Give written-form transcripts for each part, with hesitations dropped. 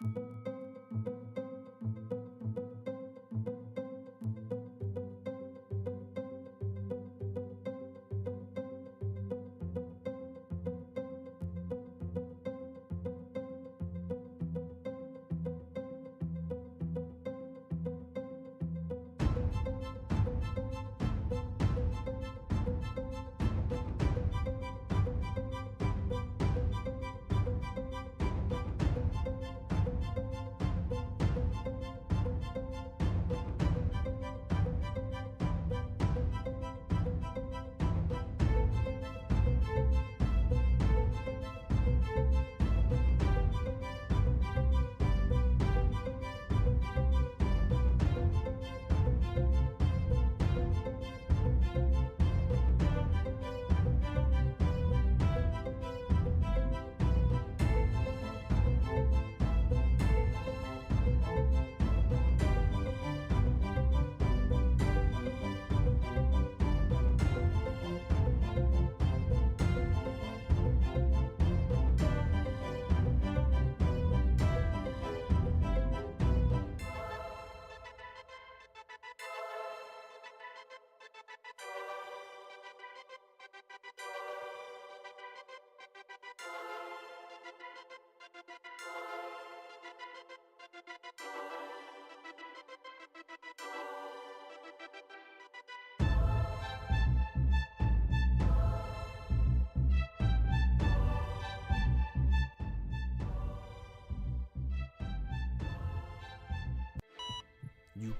You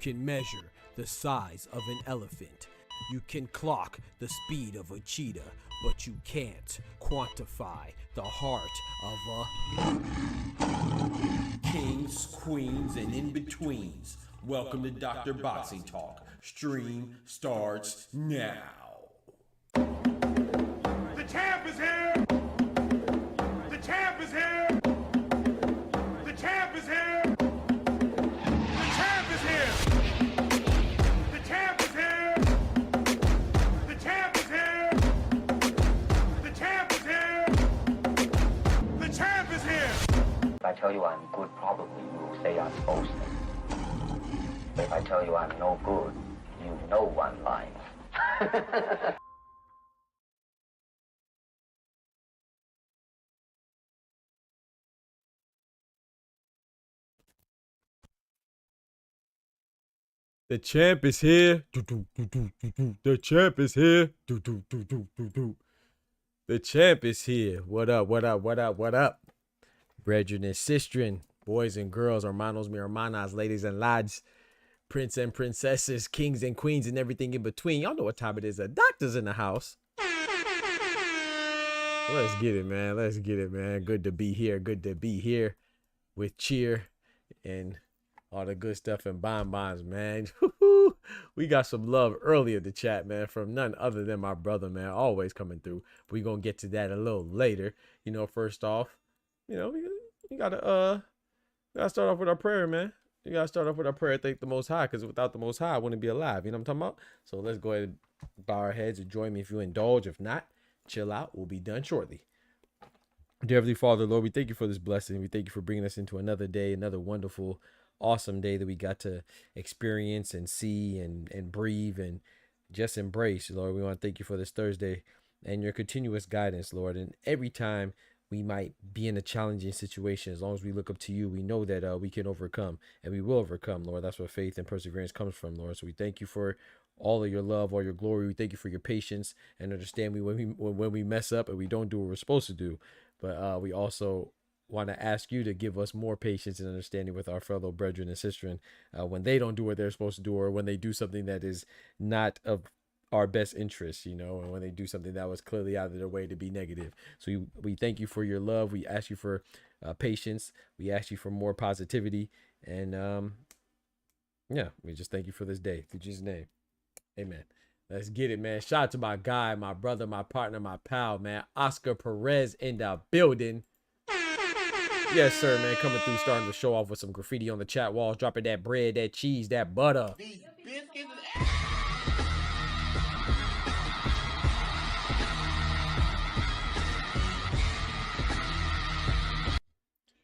can measure the size of an elephant. You can clock the speed of a cheetah, but you can't quantify the heart of a kings, queens, and in-betweens. Welcome to Dr. Boxing Talk. Stream starts now. The champ is here! The champ is here! The champ is here! The champ is here! The champ is here! The champ is here! The champ is here! The champ is here! If I tell you I'm good, probably you will say I'm boasting. But if I tell you I'm no good, you know I'm lying. The champ is here. The champ is here. The champ is here. What up, what up, what up, what up? Brethren and sistren, boys and girls, hermanos, mi hermanas, ladies and lads, prince and princesses, kings and queens, and everything in between. Y'all know what time it is. The doctor's in the house. Let's get it, man. Let's get it, man. Good to be here. Good to be here with cheer and all the good stuff and bonbons, man. We got some love earlier in the chat, man, from none other than my brother, man. Always coming through. We're going to get to that a little later. You know, first off, you know, we got to start off with our prayer, man. You got to start off with our prayer. Thank the Most High, because without the Most High, I wouldn't be alive. You know what I'm talking about? So let's go ahead and bow our heads and join me if you indulge. If not, chill out. We'll be done shortly. Dear Heavenly Father, Lord, we thank you for this blessing. We thank you for bringing us into another day, another wonderful, awesome day that we got to experience and see and breathe and just embrace. Lord, we want to thank you for this Thursday and your continuous guidance, Lord. And every time we might be in a challenging situation, as long as we look up to you, we know that we can overcome, and we will overcome, Lord. That's where faith and perseverance comes from, Lord. So we thank you for all of your love, all your glory. We thank you for your patience and understand when we mess up and we don't do what we're supposed to do. But we also want to ask you to give us more patience and understanding with our fellow brethren and sistren when they don't do what they're supposed to do, or when they do something that is not of our best interest, you know, and when they do something that was clearly out of their way to be negative. So we thank you for your love. We ask you for patience. We ask you for more positivity. And yeah, we just thank you for this day. In Jesus' name, amen. Let's get it, man. Shout out to my guy, my brother, my partner, my pal, man. Oscar Perez in the building. Yes, sir, man. Coming through, starting to show off with some graffiti on the chat walls, dropping that bread, that cheese, that butter. These biscuits.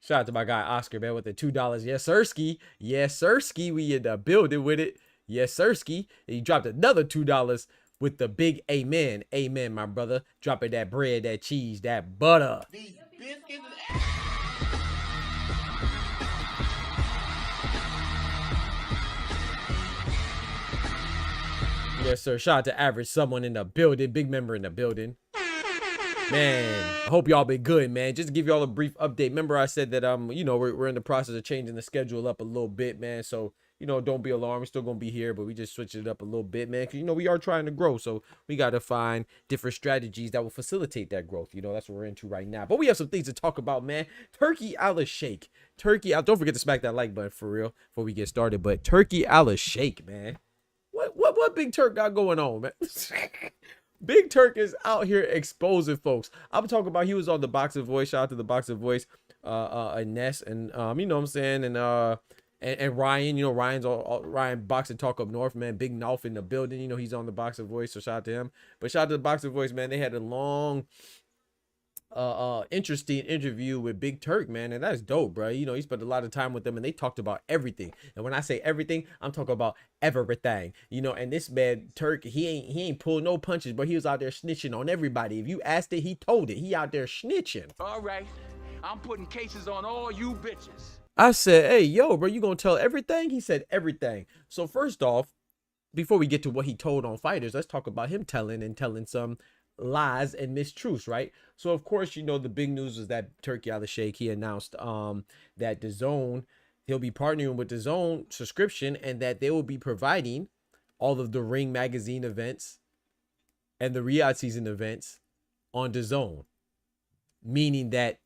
Shout out to my guy Oscar, man, with the $2. Yes, sirski. Yes, sirski. We in the building with it. Yes, sirski. And he dropped another $2 with the big amen. Amen, my brother. Dropping that bread, that cheese, that butter. These biscuits and Yes, sir. Shout out to Average Someone in the building. Big member in the building. Man, I hope y'all been good, man. Just to give y'all a brief update. Remember I said that you know, we're in the process of changing the schedule up a little bit, man. So, you know, don't be alarmed. We're still gonna be here, but we just switched it up a little bit, man. Cause you know, we are trying to grow. So we gotta find different strategies that will facilitate that growth. You know, that's what we're into right now. But we have some things to talk about, man. Turki Alalshikh. Don't forget to smack that like button for real before we get started. But Turki Alalshikh, man. What Big Turk got going on, man? Big Turk is out here exposing folks. I'm talking about he was on the Boxing Voice. Shout out to the Boxing Voice, Ennis, and you know what I'm saying, and Ryan. You know, Ryan Boxing Talk Up North, man. Big North in the building. You know, he's on the Boxing Voice, so shout out to him. But shout out to the Boxing Voice, man. They had a long interesting interview with Big Turk, man, and that's dope, bro. You know, he spent a lot of time with them and they talked about everything. And when I say everything, I'm talking about everything. You know, and this man Turk, he ain't pulled no punches, but he was out there snitching on everybody. If you asked it, he told it. He out there snitching. All right, I'm putting cases on all you bitches. I said, hey, yo, bro, you gonna tell everything? He said everything. So first off, before we get to what he told on fighters, let's talk about him telling some lies and mistruths, right? So of course, you know, the big news was that Turki Alalshikh, he announced that he'll be partnering with DAZN subscription and that they will be providing all of the Ring magazine events and the Riyadh season events on DAZN, meaning that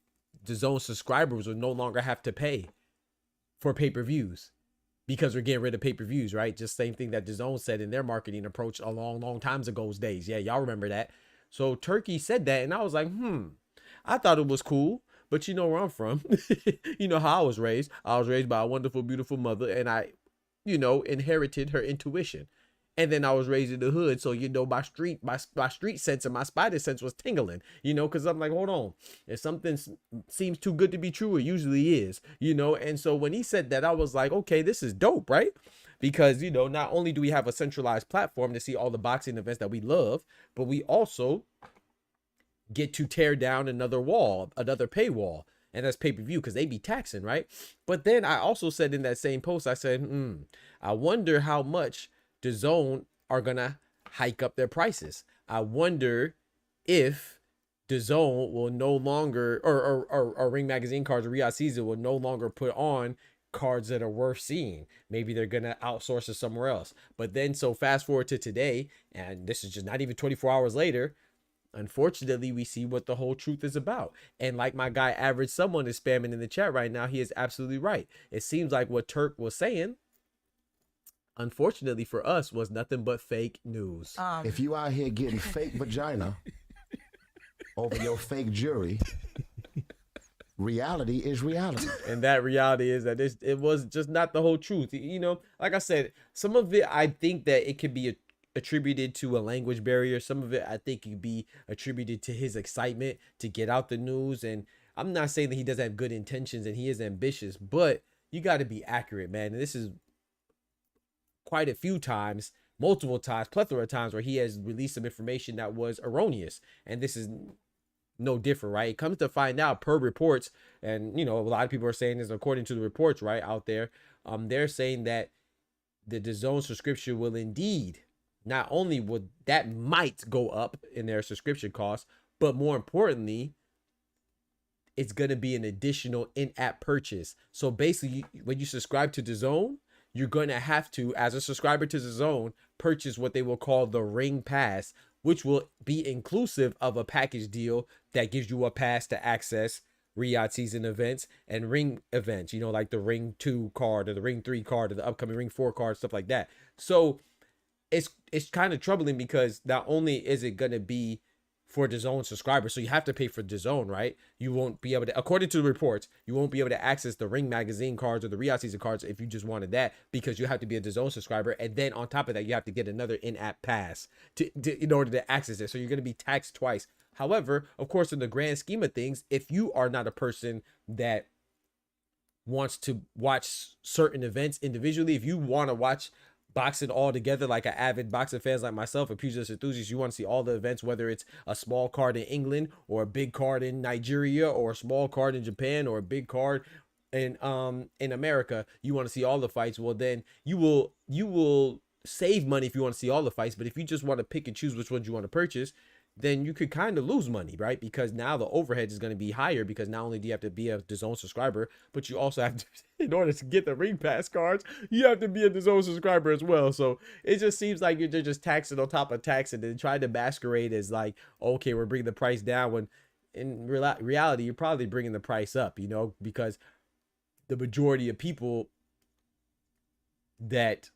DAZN subscribers will no longer have to pay for pay-per-views because we're getting rid of pay-per-views, right? Just same thing that DAZN said in their marketing approach a long times ago's days. Yeah, y'all remember that. So Turki said that, and I was like, I thought it was cool, but you know where I'm from. You know how I was raised. I was raised by a wonderful, beautiful mother, and I, you know, inherited her intuition. And then I was raised in the hood, so, you know, my street sense and my spider sense was tingling, you know, because I'm like, hold on, if something seems too good to be true, it usually is, you know. And so when he said that, I was like, okay, this is dope, right? Because, you know, not only do we have a centralized platform to see all the boxing events that we love, but we also get to tear down another wall, another paywall, and that's pay-per-view because they be taxing, right? But then I also said in that same post, I said, I wonder how much DAZN are gonna hike up their prices. I wonder if DAZN will no longer, or Ring Magazine cards or Riyadh season will no longer put on cards that are worth seeing. Maybe they're gonna outsource it somewhere else. But then, so fast forward to today, and this is just not even 24 hours later, unfortunately, we see what the whole truth is about. And like my guy Average Someone is spamming in the chat right now, he is absolutely right. It seems like what Turk was saying, unfortunately for us, was nothing but fake news. If you out here getting fake vagina over your fake jury, reality is reality. And that reality is that it was just not the whole truth. You know, like I said, some of it, I think that it could be attributed to a language barrier. Some of it, I think, could be attributed to his excitement to get out the news. And I'm not saying that he doesn't have good intentions and he is ambitious, but you got to be accurate, man. And this is quite a few times, multiple times, plethora of times where he has released some information that was erroneous. And this is no different, right? It comes to find out per reports, and you know, a lot of people are saying this according to the reports, right, out there. They're saying that the DAZN subscription will indeed, not only would that might go up in their subscription costs, but more importantly, it's going to be an additional in-app purchase. So basically, when you subscribe to DAZN, you're going to have to, as a subscriber to DAZN, purchase what they will call the Ring Pass, which will be inclusive of a package deal that gives you a pass to access Riyadh season events and Ring events, you know, like the Ring 2 card or the Ring 3 card or the upcoming Ring 4 card, stuff like that. So it's kind of troubling because not only is it going to be for DAZN subscribers, so you have to pay for DAZN, right? You won't be able to, according to the reports, you won't be able to access the Ring magazine cards or the Riyadh season cards if you just wanted that, because you have to be a DAZN subscriber, and then on top of that, you have to get another in-app pass in order to access it. So you're going to be taxed twice. However, of course, in the grand scheme of things, if you are not a person that wants to watch certain events individually, if you want to watch boxing all together, like an avid boxing fans like myself, a pugilist enthusiast, you want to see all the events, whether it's a small card in England or a big card in Nigeria or a small card in Japan or a big card in America, you want to see all the fights, well then you will save money if you want to see all the fights. But if you just want to pick and choose which ones you want to purchase, then you could kind of lose money, right? Because now the overhead is going to be higher, because not only do you have to be a DAZN subscriber, but you also have to, in order to get the ring pass cards, you have to be a DAZN subscriber as well. So it just seems like you're just taxing on top of taxing and trying to masquerade as like, okay, we're bringing the price down, when in reality, you're probably bringing the price up, you know, because the majority of people that,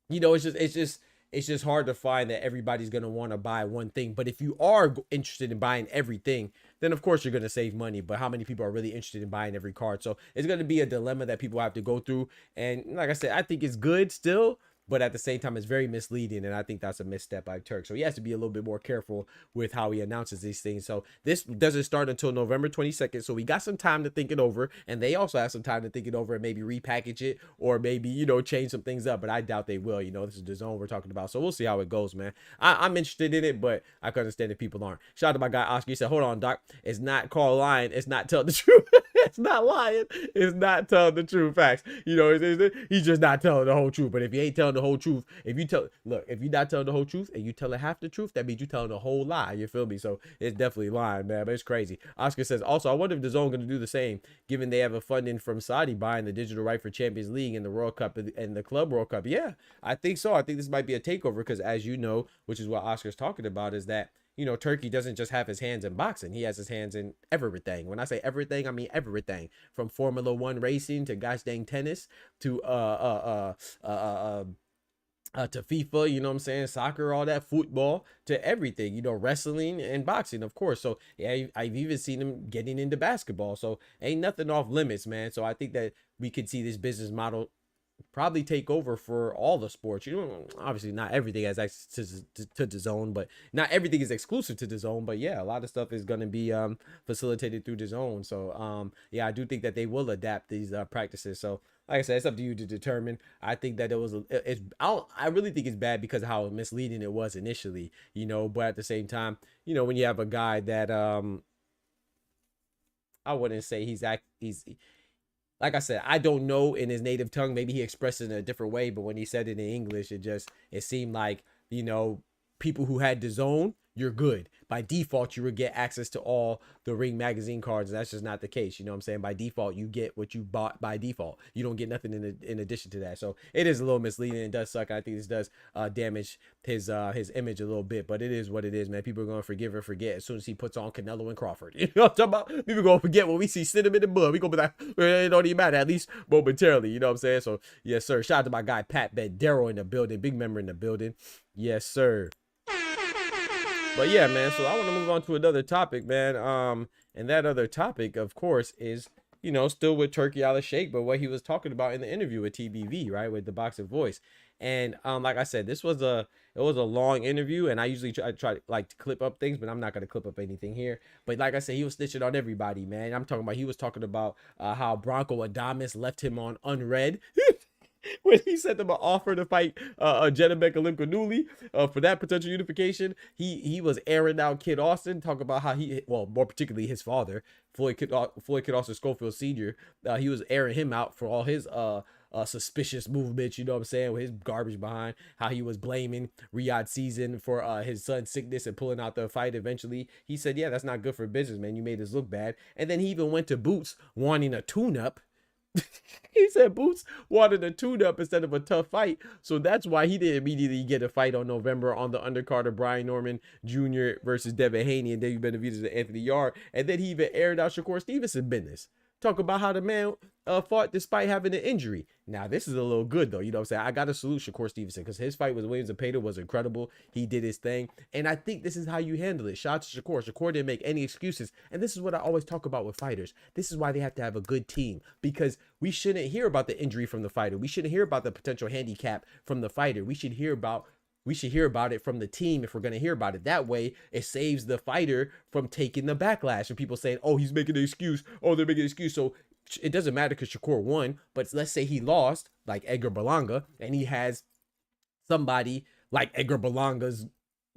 you know, it's just hard to find that everybody's going to want to buy one thing. But if you are interested in buying everything, then of course you're going to save money. But how many people are really interested in buying every card? So it's going to be a dilemma that people have to go through. And like I said, I think it's good still, but at the same time, it's very misleading. And I think that's a misstep by Turk. So he has to be a little bit more careful with how he announces these things. So this doesn't start until November 22nd. So we got some time to think it over. And they also have some time to think it over and maybe repackage it, or maybe, you know, change some things up. But I doubt they will. You know, this is the zone we're talking about. So we'll see how it goes, man. I'm interested in it, but I can understand if people aren't. Shout out to my guy, Oscar. He said, hold on, Doc. It's not called lying. It's not telling the truth. It's not lying. It's not telling the true facts. You know, he's just not telling the whole truth. But if you ain't telling the whole truth, if you're not telling the whole truth and you telling half the truth, that means you're telling the whole lie. You feel me? So it's definitely lying, man. But it's crazy. Oscar says, also, I wonder if DAZN going to do the same, given they have a funding from Saudi buying the digital right for Champions League and the World Cup and the Club World Cup. Yeah, I think so. I think this might be a takeover, because as you know, which is what Oscar's talking about, is that, you know, Turkey doesn't just have his hands in boxing. He has his hands in everything. When I say everything, I mean everything, from Formula One racing to gosh dang tennis to FIFA, you know what I'm saying, soccer, all that, football, to everything, you know, wrestling and boxing, of course. So yeah, I've even seen him getting into basketball. So ain't nothing off limits, man. So I think that we could see this business model probably take over for all the sports. You know, obviously not everything has access to DAZN, but not everything is exclusive to DAZN. But yeah, a lot of stuff is going to be facilitated through DAZN. So yeah, I do think that they will adapt these practices. So like I said, it's up to you to determine. I think that I really think it's bad because of how misleading it was initially, you know. But at the same time, you know, when you have a guy that I wouldn't say he's like I said, I don't know in his native tongue. Maybe he expressed it in a different way, but when he said it in English, it seemed like, you know, people who had DAZN, you're good. By default, you would get access to all the Ring magazine cards, and that's just not the case. You know what I'm saying? By default, you get what you bought by default. You don't get nothing in addition to that. So it is a little misleading. It does suck. I think this does damage his image a little bit, but it is what it is, man. People are going to forgive or forget as soon as he puts on Canelo and Crawford. You know what I'm talking about? People going to forget when we see Cinnamon and Bud. We going to be like, it don't even matter, at least momentarily. You know what I'm saying? So yes, sir. Shout out to my guy, Pat Bedero in the building. Big member in the building. Yes, sir. But yeah, man, so I want to move on to another topic, man. And that other topic, of course, is, you know, still with Turki Alalshikh, but what he was talking about in the interview with TBV, right, with the Boxing Voice. And like I said, it was a long interview, and I usually try like to clip up things, but I'm not gonna clip up anything here. But like I said, he was snitching on everybody, man. He was talking about how Bronco Adames left him on unread. When he sent them an offer to fight Jedebek Olimkanuli for that potential unification, he was airing out Kid Austin, talking about how more particularly his father, Floyd Kid Austin Schofield Sr., he was airing him out for all his suspicious movements, you know what I'm saying, with his garbage behind, how he was blaming Riyadh Season for his son's sickness and pulling out the fight eventually. He said, yeah, that's not good for business, man. You made us look bad. And then he even went to Boots wanting a tune-up. He said Boots wanted a tune-up instead of a tough fight, so that's why he didn't immediately get a fight on November on the undercard of Brian Norman Jr. versus Devin Haney and David Benavidez and Anthony Yarde. And then he even aired out Shakur Stevenson business, talk about how the man fought despite having an injury. Now this is a little good though, you know what I'm saying? I gotta salute Shakur Stevenson, because his fight with Williams and Zepeda was incredible. He did his thing, and I think this is how you handle it. Shout out to Shakur. Shakur didn't make any excuses, and this is what I always talk about with fighters. This is why they have to have a good team, because we shouldn't hear about the injury from the fighter. We shouldn't hear about the potential handicap from the fighter. We should hear about it from the team if we're going to hear about it. That way, it saves the fighter from taking the backlash and people saying, oh, he's making an excuse. Oh, they're making an excuse. So it doesn't matter because Shakur won, but let's say he lost, like Edgar Berlanga, and he has somebody like Edgar Berlanga's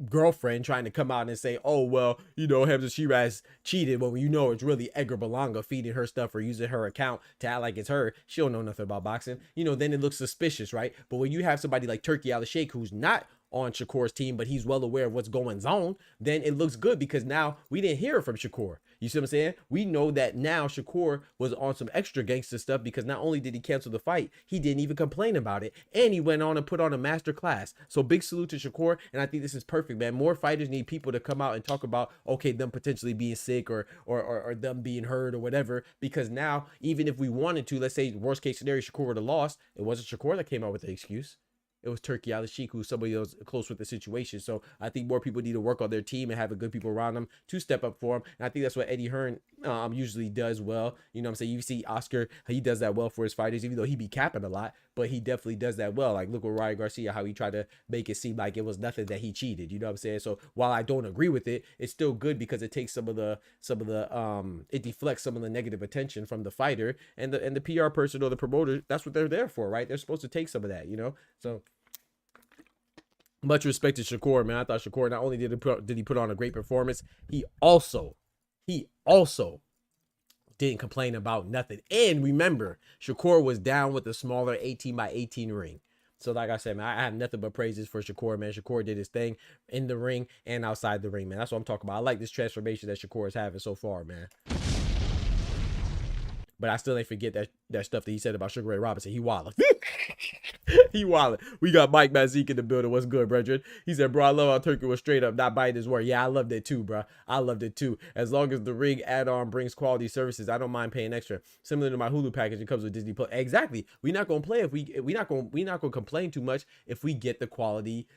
girlfriend trying to come out and say, oh, well, you know, Hamza Shiraz cheated, when you know it's really Edgar Berlanga feeding her stuff or using her account to act like it's her. She don't know nothing about boxing. You know, then it looks suspicious, right? But when you have somebody like Turki Alalshikh, who's not on Shakur's team, but he's well aware of what's going on, then it looks good because now we didn't hear it from Shakur. You see what I'm saying? We know that now Shakur was on some extra gangster stuff because not only did he cancel the fight, he didn't even complain about it, and he went on and put on a master class. So big salute to Shakur, and I think this is perfect, man. More fighters need people to come out and talk about, okay, them potentially being sick or them being hurt or whatever, because now, even if we wanted to, let's say worst case scenario, Shakur would have lost, it wasn't Shakur that came out with the excuse. It was Turki Alalshikh, who's somebody else close with the situation. So I think more people need to work on their team and have a good people around them to step up for him. And I think that's what Eddie Hearn usually does well. You know what I'm saying? You see Oscar, he does that well for his fighters, even though he be capping a lot, but he definitely does that well. Like, look with Ryan Garcia, how he tried to make it seem like it was nothing that he cheated. You know what I'm saying? So while I don't agree with it, it's still good because it takes it deflects some of the negative attention from the fighter and the PR person or the promoter. That's what they're there for, right? They're supposed to take some of that, you know? So much respect to Shakur, man. I thought Shakur, not only did he put on a great performance, he also didn't complain about nothing. And remember, Shakur was down with the smaller 18 by 18 ring. So like I said, man, I have nothing but praises for Shakur, man. Shakur did his thing in the ring and outside the ring, man. That's what I'm talking about. I like this transformation that Shakur is having so far, man. But I still ain't forget that stuff that he said about Sugar Ray Robinson. He wildin'. He wildin'. We got Mike Mazik in the building. What's good, brethren? He said, bro, I love how Turki was straight up not biting his word. Yeah, I loved it too, bro. I loved it too. As long as the ring add-on brings quality services, I don't mind paying extra. Similar to my Hulu package, it comes with Disney Plus. Exactly. We're not gonna play if we're not gonna complain too much if we get the quality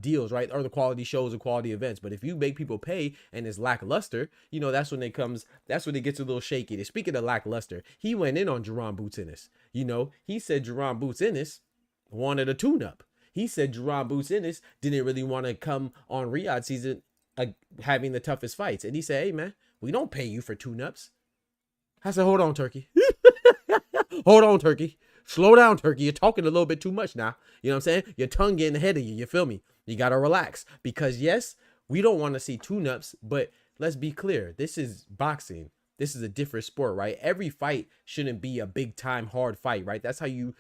deals, right? Or the quality shows and quality events. But if you make people pay and it's lackluster, you know, that's when it gets a little shaky. And speaking of lackluster, he went in on Jaron Boots Ennis. You know, he said Jaron Boots Ennis wanted a tune-up. He said Jaron Boots Ennis didn't really want to come on Riyadh season having the toughest fights. And he said, hey, man, we don't pay you for tune-ups. I said, hold on, Turki. Hold on, Turki. Slow down, Turki. You're talking a little bit too much now. You know what I'm saying? Your tongue getting ahead of you. You feel me? You got to relax. Because, yes, we don't want to see tune-ups, but let's be clear. This is boxing. This is a different sport, right? Every fight shouldn't be a big time hard fight, right? That's how you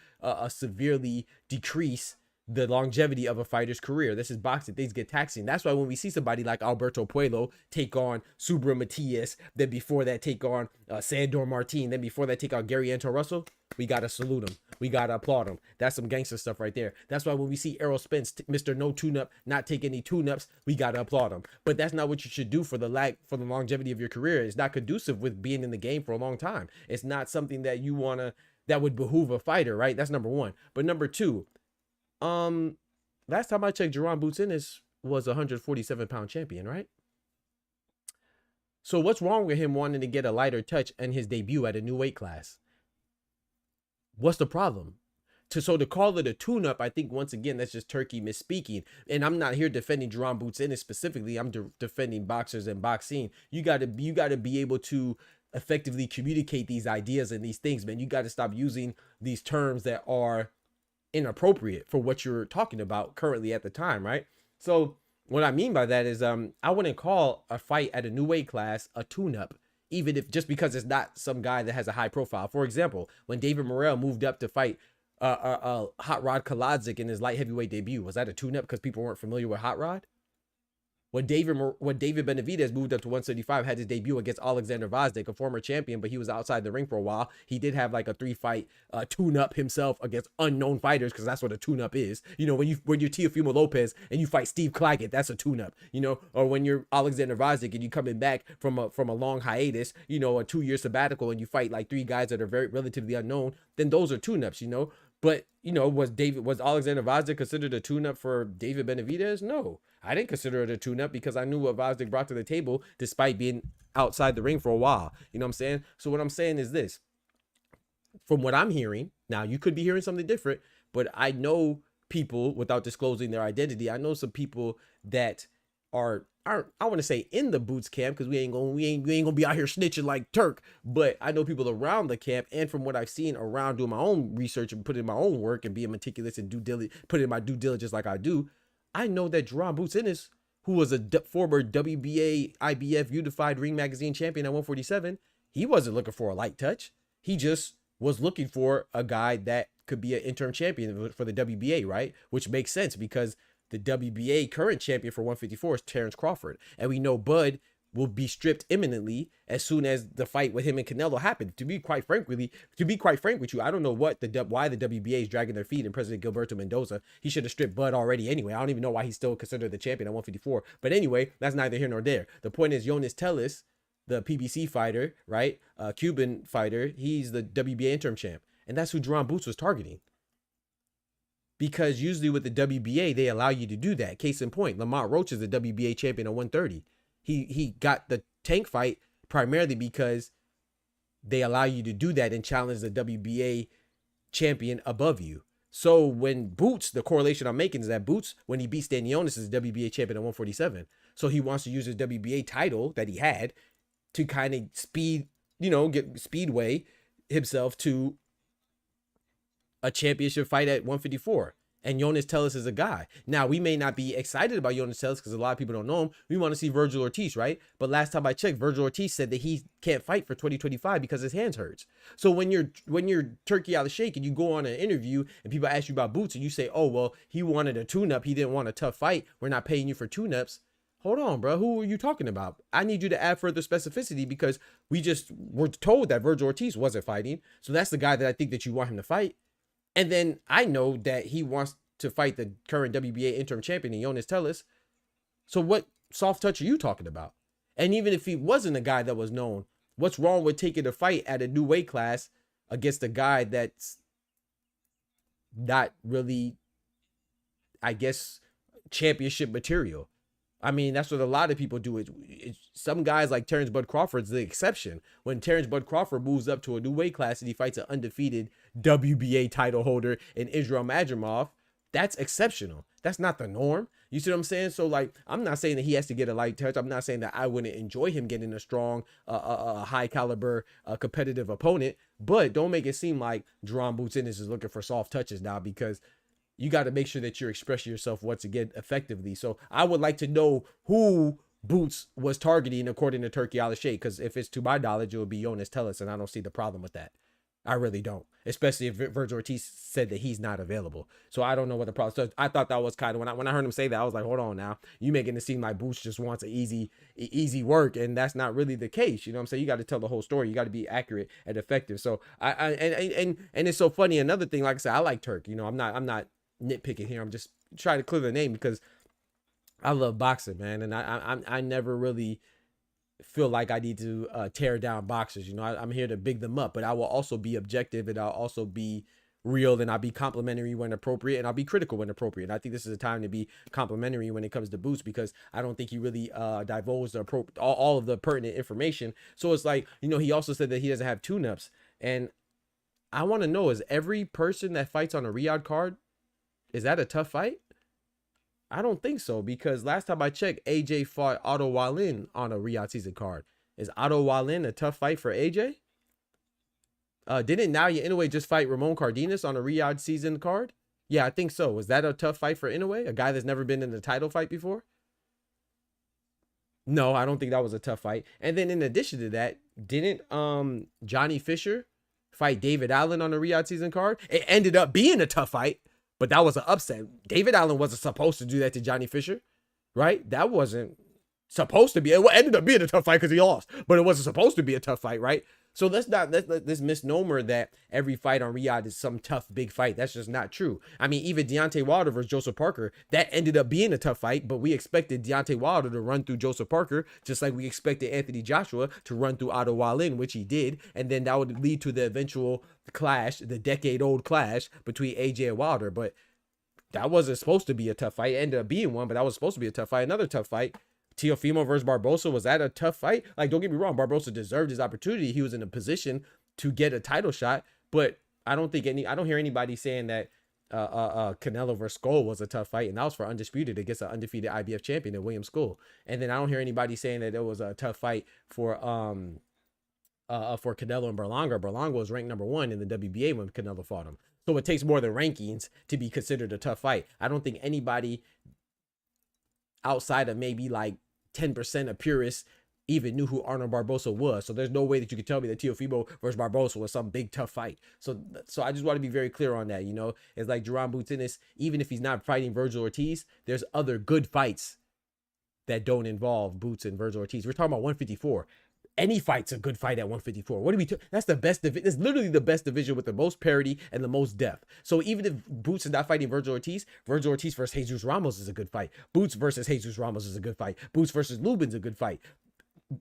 severely decrease the longevity of a fighter's career. This is boxing. Things get taxing. That's why when we see somebody like Alberto Puello take on Subra Matias, then before that take on Sandor Martin, then before that take on Gary Anton Russell, we got to salute him. We got to applaud him. That's some gangster stuff right there. That's why when we see Errol Spence, Mr. No Tune-Up, not take any tune-ups, we got to applaud him. But that's not what you should do for the longevity of your career. It's not conducive with being in the game for a long time. It's not something that that would behoove a fighter, right? That's number one. But number two, last time I checked, Jaron Boots Ennis was a 147-pound champion, right? So what's wrong with him wanting to get a lighter touch in his debut at a new weight class? What's the problem? So to call it a tune-up, I think once again that's just Turki misspeaking. And I'm not here defending Jaron Boots Ennis specifically. I'm defending boxers and boxing. You gotta be able to effectively communicate these ideas and these things, man. You got to stop using these terms that are inappropriate for what you're talking about currently at the time, right? So what I mean by that is I wouldn't call a fight at a new weight class a tune-up, even if just because it's not some guy that has a high profile. For example, when David Morrell moved up to fight Hot Rod Kaladzik in his light heavyweight debut, was that a tune-up because people weren't familiar with Hot Rod? When David Benavidez moved up to 175, had his debut against Alexander Vazdik, a former champion, but he was outside the ring for a while. He did have like a 3-fight tune-up himself against unknown fighters, because that's what a tune-up is. You know, when you're Teofimo Lopez and you fight Steve Claggett, that's a tune-up. You know, or when you're Alexander Vazdik and you coming back from a long hiatus, you know, a 2-year sabbatical, and you fight like 3 guys that are very relatively unknown, then those are tune-ups, you know. But, you know, was Alexander Vazdik considered a tune-up for David Benavidez? No, I didn't consider it a tune-up because I knew what Vazdik brought to the table despite being outside the ring for a while. You know what I'm saying? So what I'm saying is this. From what I'm hearing, now you could be hearing something different, but I know people, without disclosing their identity, I know some people that are aren't, I want to say, in the Boots camp, because we ain't gonna be out here snitching like Turk, but I know people around the camp, and from what I've seen around doing my own research and putting in my own work and being meticulous and putting in my due diligence like I do, I know that Jaron Boots Ennis, who was a former WBA IBF Unified Ring Magazine champion at 147, he wasn't looking for a light touch. He just was looking for a guy that could be an interim champion for the WBA, right? Which makes sense because the WBA current champion for 154 is Terrence Crawford. And we know Bud will be stripped imminently as soon as the fight with him and Canelo happened. To be quite frank with you, I don't know why the WBA is dragging their feet and President Gilberto Mendoza. He should have stripped Bud already anyway. I don't even know why he's still considered the champion at 154. But anyway, that's neither here nor there. The point is Jonas Tellis, the PBC fighter, right? Cuban fighter, he's the WBA interim champ. And that's who Jaron Boots was targeting. Because usually with the WBA, they allow you to do that. Case in point, Lamont Roach is the WBA champion at 130. He got the Tank fight primarily because they allow you to do that and challenge the WBA champion above you. So when Boots, the correlation I'm making is that Boots, when he beats Stanionis, is the WBA champion at 147. So he wants to use his WBA title that he had to kind of get speedway himself to a championship fight at 154. And Jonas Tellis is a guy. Now, we may not be excited about Jonas Tellis because a lot of people don't know him. We want to see Virgil Ortiz, right? But last time I checked, Virgil Ortiz said that he can't fight for 2025 because his hands hurts. So when you're Turki Alalshikh and you go on an interview and people ask you about Boots and you say, oh, well, he wanted a tune-up. He didn't want a tough fight. We're not paying you for tune-ups. Hold on, bro. Who are you talking about? I need you to add further specificity because we just were told that Virgil Ortiz wasn't fighting. So that's the guy that I think that you want him to fight. And then I know that he wants to fight the current WBA interim champion, Jonas Tellis. So what soft touch are you talking about? And even if he wasn't a guy that was known, what's wrong with taking a fight at a new weight class against a guy that's not really, I guess, championship material? I mean, that's what a lot of people do. Some guys like Terrence Bud Crawford's the exception. When Terrence Bud Crawford moves up to a new weight class and he fights an undefeated WBA title holder in Israel Madrimov, that's exceptional. That's not the norm. You see what I'm saying? So, like, I'm not saying that he has to get a light touch. I'm not saying that I wouldn't enjoy him getting a strong, high caliber, competitive opponent. But don't make it seem like Jaron Boots Ennis is looking for soft touches now, because you got to make sure that you're expressing yourself once again effectively. So I would like to know who Boots was targeting according to Turki Alalshikh, because if it's to my knowledge, it would be Jonas Tellis, and I don't see the problem with that. I really don't, especially if Virgil Ortiz said that he's not available. So I don't know what the problem is. So I thought that was kind of, when I heard him say that, I was like, hold on now. You making it seem like Boots just wants an easy work, and that's not really the case. You know what I'm saying? You got to tell the whole story. You got to be accurate and effective. So and it's so funny. Another thing, like I said, I like Turk. You know, I'm not nitpicking here. I'm just trying to clear the name because I love boxing, man, and I never really feel like I need to tear down boxers. You know, I'm here to big them up, but I will also be objective, and I'll also be real, and I'll be complimentary when appropriate, and I'll be critical when appropriate. And I think this is a time to be complimentary when it comes to Boots, because I don't think he really divulged all of the pertinent information. So it's like, you know, he also said that he doesn't have tune-ups, and I want to know, is every person that fights on a Riyadh card, is that a tough fight? I don't think so, because last time I checked, AJ fought Otto Wallin on a Riyadh season card. Is Otto Wallin a tough fight for AJ? Didn't Naoya Inoue just fight Ramon Cardenas on a Riyadh season card? Yeah, I think so. Was that a tough fight for Inoue? A guy that's never been in a title fight before? No, I don't think that was a tough fight. And then in addition to that, didn't Johnny Fisher fight David Allen on a Riyadh season card? It ended up being a tough fight, but that was an upset. David Allen wasn't supposed to do that to Johnny Fisher, right? That wasn't supposed to be. It ended up being a tough fight because he lost, but it wasn't supposed to be a tough fight, right? So let's not let this misnomer that every fight on Riyadh is some tough big fight. That's just not true. I mean, even Deontay Wilder versus Joseph Parker, that ended up being a tough fight, but we expected Deontay Wilder to run through Joseph Parker, just like we expected Anthony Joshua to run through Otto Wallin, which he did, and then that would lead to the eventual clash, the decade-old clash between AJ and Wilder. But that wasn't supposed to be a tough fight. It ended up being one, but that was supposed to be a tough fight. Another tough fight, Teofimo versus Barbosa. Was that a tough fight? Like, don't get me wrong, Barbosa deserved his opportunity. He was in a position to get a title shot, but I don't hear anybody saying that Canelo versus Skull was a tough fight, and that was for undisputed against an undefeated IBF champion in William Skull. And then I don't hear anybody saying that it was a tough fight for Canelo and Berlanga. Berlanga was ranked #1 in the WBA when Canelo fought him. So it takes more than rankings to be considered a tough fight. I don't think anybody outside of maybe like 10% of purists even knew who Arnold Barbosa was. So there's no way that you could tell me that Teofimo versus Barbosa was some big tough fight. So I just want to be very clear on that. You know, it's like Jaron Boots Ennis, even if he's not fighting Virgil Ortiz, there's other good fights that don't involve Boots and Virgil Ortiz. We're talking about 154. Any fight's a good fight at 154. What do we? That's the best division. It's literally the best division with the most parity and the most depth. So even if Boots is not fighting Virgil Ortiz versus Jesus Ramos is a good fight. Boots versus Jesus Ramos is a good fight. Boots versus Lubin's a good fight.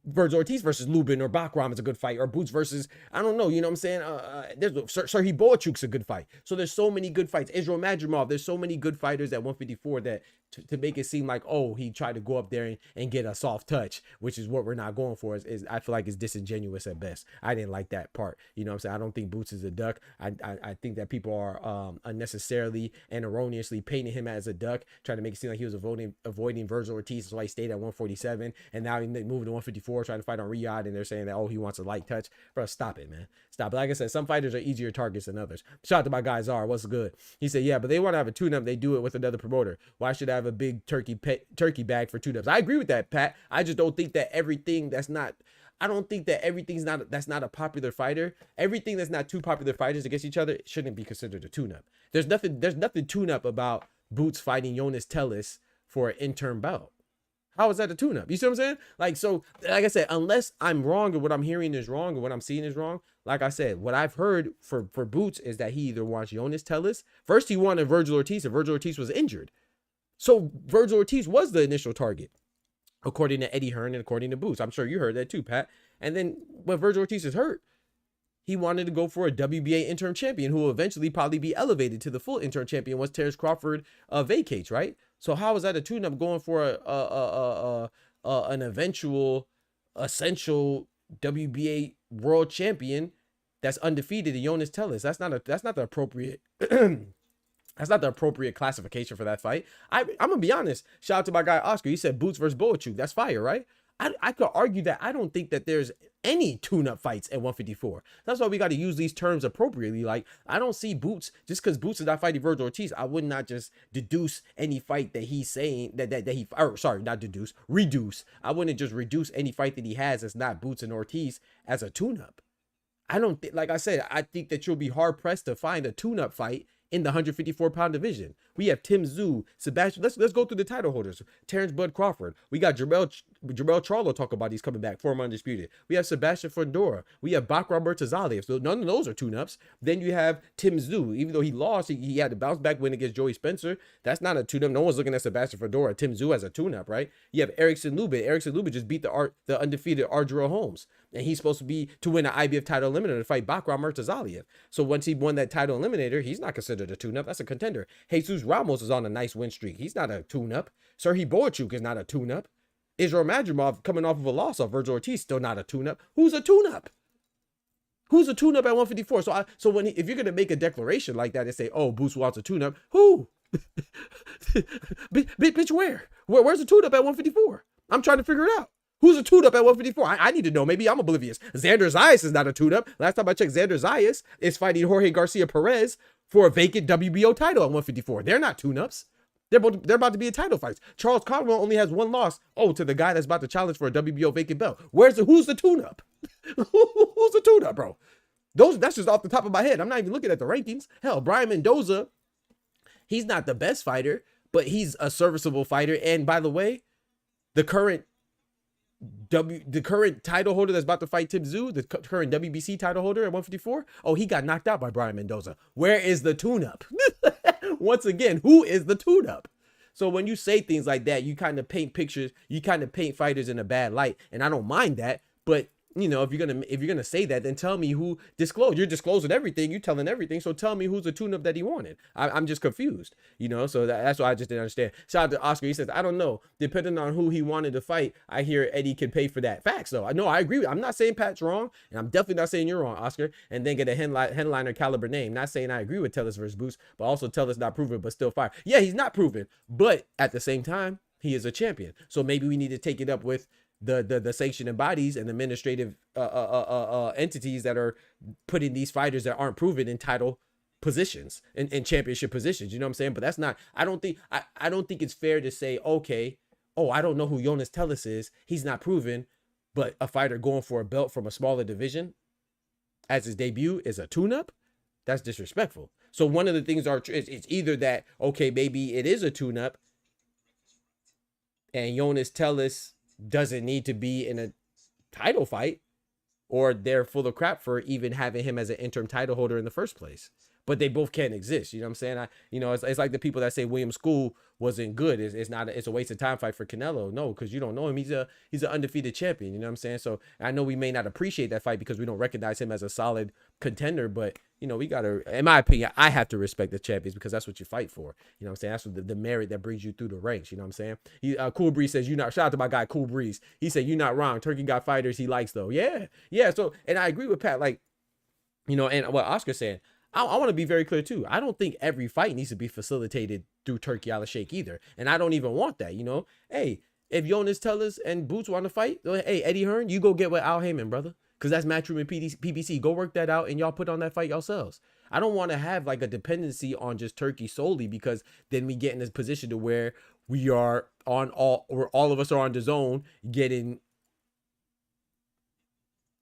Virgil Ortiz versus Lubin or Bakram is a good fight, or Boots versus, I don't know, you know what I'm saying? There's Serhiy Boachuk's a good fight. So there's so many good fights. Israel Madrimov, there's so many good fighters at 154 that to make it seem like, oh, he tried to go up there and get a soft touch, which is what we're not going for, is I feel like it's disingenuous at best. I didn't like that part. You know what I'm saying? I don't think Boots is a duck. I think that people are unnecessarily and erroneously painting him as a duck, trying to make it seem like he was avoiding Virgil Ortiz, so he stayed at 147, and now he moved to 154 trying to fight on Riyadh, and they're saying that, oh, he wants a light touch. Bro, stop it, man. Stop it. Like I said, some fighters are easier targets than others. Shout out to my guy Czar. What's good? He said, yeah, but they want to have a tune-up. They do it with another promoter. Why should I have a big turkey bag for tune-ups? I agree with that, Pat. I just don't think that that's not a popular fighter. Everything that's not two popular fighters against each other shouldn't be considered a tune-up. There's nothing tune-up about Boots fighting Jonas Tellis for an interim bout. How is that a tune-up? You see what I'm saying? Like I said, unless I'm wrong or what I'm hearing is wrong or what I'm seeing is wrong, like I said, what I've heard for Boots is that he either wants Jonas Tellis. First, he wanted Virgil Ortiz, and Virgil Ortiz was injured. So Virgil Ortiz was the initial target, according to Eddie Hearn and according to Boots. I'm sure you heard that too, Pat. And then when Virgil Ortiz is hurt, he wanted to go for a WBA interim champion who will eventually probably be elevated to the full interim champion once Terrence Crawford vacates, right? So how is that a tune-up going for an eventual essential WBA world champion that's undefeated in Jonas Tellis? That's not the appropriate that's not the appropriate classification for that fight. I'm gonna be honest. Shout out to my guy Oscar. He said Boots versus Boachuk. That's fire, right? I could argue that I don't think that there's any tune-up fights at 154. That's why we got to use these terms appropriately. Like, I don't see Boots, just because Boots is not fighting Virgil Ortiz, I would not just deduce any fight that he's saying reduce. I wouldn't just reduce any fight that he has as not Boots and Ortiz as a tune-up. I don't think, like I said, I think that you'll be hard-pressed to find a tune-up fight in the 154-pound division. We have Tim Tszyu, Sebastian. Let's go through the title holders. Terrence Bud Crawford. We got Jermel Charlo talk about he's coming back, former undisputed. We have Sebastian Fondora. We have Bakram Murtazaliev. So none of those are tune-ups. Then you have Tim Tszyu. Even though he lost, he had to bounce back win against Joey Spencer. That's not a tune-up. No one's looking at Sebastian Fondora, Tim Tszyu as a tune-up, right? You have Erickson Lubin. Erickson Lubin just beat the undefeated Ardrell Holmes. And he's supposed to win an IBF title eliminator to fight Bakram Murtazaliev. So once he won that title eliminator, he's not considered a tune-up. That's a contender. Jesus Ramos is on a nice win streak. He's not a tune-up. Serhiy Boachuk is not a tune-up. Israel Madrimov coming off of a loss of Virgil Ortiz, still not a tune-up. Who's a tune-up? Who's a tune-up at 154? So if you're gonna make a declaration like that and say, oh, Boots wants a tune-up, who? bitch, where? Where's the tune-up at 154? I'm trying to figure it out. Who's a tune-up at 154? I need to know. Maybe I'm oblivious. Xander Zayas is not a tune-up. Last time I checked, Xander Zayas is fighting Jorge Garcia Perez for a vacant WBO title at 154. They're not tune-ups. They're about to be in title fights. Charles Caldwell only has one loss. Oh, to the guy that's about to challenge for a WBO vacant belt. Who's the tune-up? Who's the tune-up, bro? That's just off the top of my head. I'm not even looking at the rankings. Hell, Brian Mendoza, he's not the best fighter, but he's a serviceable fighter. And by the way, the current title holder that's about to fight Tim Tszyu, the current WBC title holder at 154, oh, he got knocked out by Brian Mendoza. Where is the tune-up? Once again, who is the tune-up? So when you say things like that, you kind of paint pictures, you kind of paint fighters in a bad light, and I don't mind that, but you know, if you're gonna say that, then tell me who disclosed. You're disclosing everything. You're telling everything. So tell me who's the tune-up that he wanted. I'm just confused, you know. So that's why I just didn't understand. Shout out to Oscar. He says, I don't know. Depending on who he wanted to fight, I hear Eddie could pay for that. Facts though. I know. I agree. I'm not saying Pat's wrong, and I'm definitely not saying you're wrong, Oscar. And then get a headliner caliber name. Not saying I agree with Tellus versus Boots, but also Tellus not proven, but still fire. Yeah, he's not proven, but at the same time, he is a champion. So maybe we need to take it up with the sanctioning bodies and administrative entities that are putting these fighters that aren't proven in title positions in championship positions. You know what I'm saying? But that's not, I don't think it's fair to say, okay, oh, I don't know who Jonas Tellus is. He's not proven, but a fighter going for a belt from a smaller division as his debut is a tune-up. That's disrespectful. So one of the things it's either that, okay, maybe it is a tune-up and Jonas Tellus doesn't need to be in a title fight, or they're full of crap for even having him as an interim title holder in the first place. But they both can't exist. You know what I'm saying? It's like the people that say William School wasn't good. It's a waste of time fight for Canelo. No, because you don't know him. He's an undefeated champion. You know what I'm saying? So I know we may not appreciate that fight because we don't recognize him as a solid contender, but you know, we gotta, in my opinion, I have to respect the champions because that's what you fight for. You know what I'm saying? That's what the merit that brings you through the ranks. You know what I'm saying? Cool Breeze says, shout out to my guy, Cool Breeze. He said, you're not wrong. Turkey got fighters he likes though. Yeah. So, and I agree with Pat, like, you know, and what Oscar's saying, I want to be very clear too. I don't think every fight needs to be facilitated through Turki Alalshikh either. And I don't even want that, you know? Hey, if Jonas Tellus and Boots want to fight, hey, Eddie Hearn, you go get with Al Heyman, brother. Because that's Matchroom and PBC. Go work that out and y'all put on that fight yourselves. I don't want to have like a dependency on just Turkey solely, because then we get in this position to where we are on all of us are on the zone getting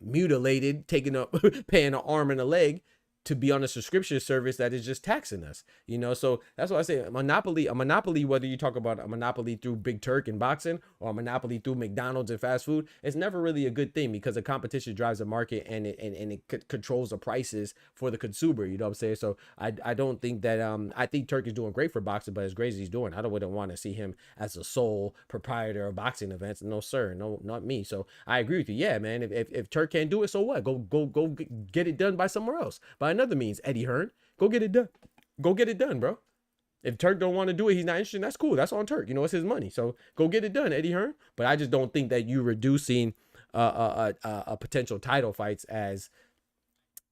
mutilated, taking up, paying an arm and a leg to be on a subscription service that is just taxing us, you know? So that's why I say a monopoly, whether you talk about a monopoly through Big Turk and boxing or a monopoly through McDonald's and fast food, it's never really a good thing because the competition drives the market and it controls the prices for the consumer. You know what I'm saying? So I don't think that, I think Turk is doing great for boxing, but as great as he's doing, I wouldn't want to see him as a sole proprietor of boxing events. No, sir. No, not me. So I agree with you. Yeah, man. If Turk can't do it, so what? Go get it done by somewhere else. By another means, Eddie Hearn, go get it done. Go get it done, bro. If Turk don't want to do it, he's not interested. That's cool. That's on Turk. You know, it's his money. So go get it done, Eddie Hearn. But I just don't think that you reducing a potential title fights as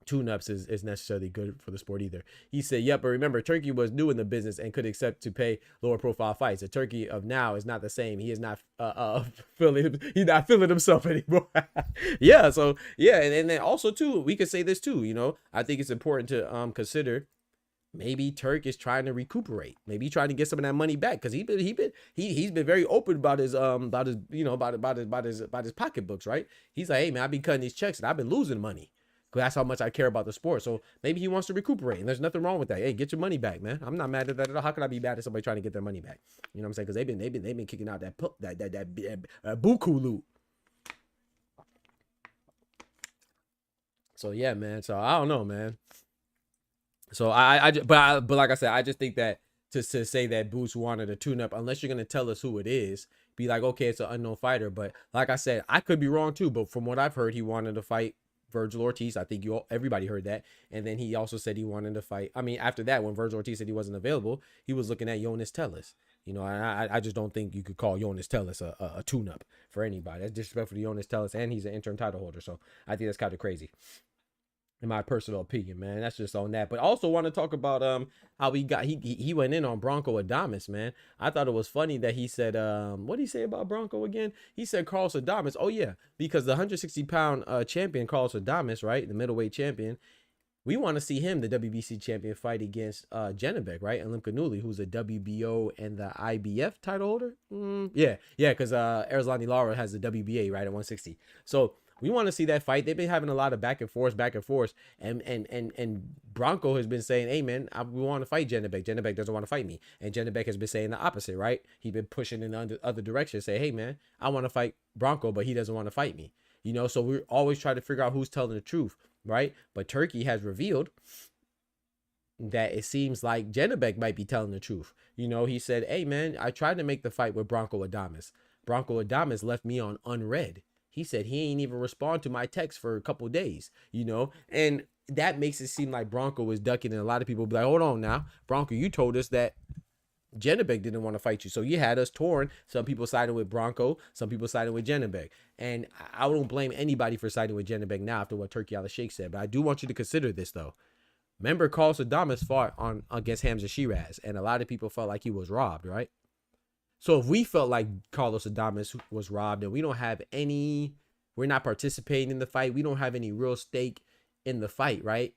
tune-ups is necessarily good for the sport either. He said, yep, but remember, Turkey was new in the business and could accept to pay lower profile fights. The Turkey of now is not the same. He is not he's not feeling himself anymore. Yeah, so yeah, and then also too, we could say this too, you know, I think it's important to consider maybe Turk is trying to recuperate, maybe trying to get some of that money back, because he's been very open about his pocketbooks, right? He's like, hey man, I've been cutting these checks and I've been losing money. That's how much I care about the sport. So maybe he wants to recuperate, and there's nothing wrong with that. Hey, get your money back, man. I'm not mad at that at all. How could I be mad at somebody trying to get their money back? You know what I'm saying? Because they've been kicking out that buku loot. So yeah, man. So I don't know, man. So but like I said, I just think that to say that Boots wanted a tune-up, unless you're gonna tell us who it is, be like, okay, it's an unknown fighter. But like I said, I could be wrong too. But from what I've heard, he wanted to fight Virgil Ortiz. I think everybody heard that. And then he also said he wanted to fight. I mean, after that, when Virgil Ortiz said he wasn't available, he was looking at Jonas Tellus. You know, I just don't think you could call Jonas Tellus a tune-up for anybody. That's disrespectful to Jonas Tellus, and he's an interim title holder. So I think that's kind of crazy, in my personal opinion, man. That's just on that. But also want to talk about how he went in on Bronco Adames, man. I thought it was funny that he said what did he say about Bronco again? He said Carlos Adames. Oh yeah, because the 160-pound champion Carlos Adames, right, the middleweight champion, we want to see him, the WBC champion, fight against Janibek, right, and Limkanuli, who's a WBO and the IBF title holder. Yeah, because Erzlani Lara has the WBA, right, at 160. So we want to see that fight. They've been having a lot of back and forth, and Bronco has been saying, hey man, we want to fight Janibek. Janibek doesn't want to fight me, and Janibek has been saying the opposite, right? He's been pushing in the other direction, say, hey man, I want to fight Bronco, but he doesn't want to fight me. You know, so we're always trying to figure out who's telling the truth, right? But Turkey has revealed that it seems like Janibek might be telling the truth. You know, he said, hey man, I tried to make the fight with Bronco Adames. Bronco Adames left me on unread. He said he ain't even respond to my text for a couple days, and that makes it seem like Bronco was ducking, and a lot of people be like, hold on now, Bronco, you told us that Janibek didn't want to fight you, so you had us torn. Some people siding with Bronco, some people siding with Janibek, and I don't blame anybody for siding with Janibek now after what Turki Alalshikh said, but I do want you to consider this though. Remember, Carlos Adames fought against Hamza Shiraz, and a lot of people felt like he was robbed, right? So if we felt like Carlos Adames was robbed and we're not participating in the fight, we don't have any real stake in the fight, right?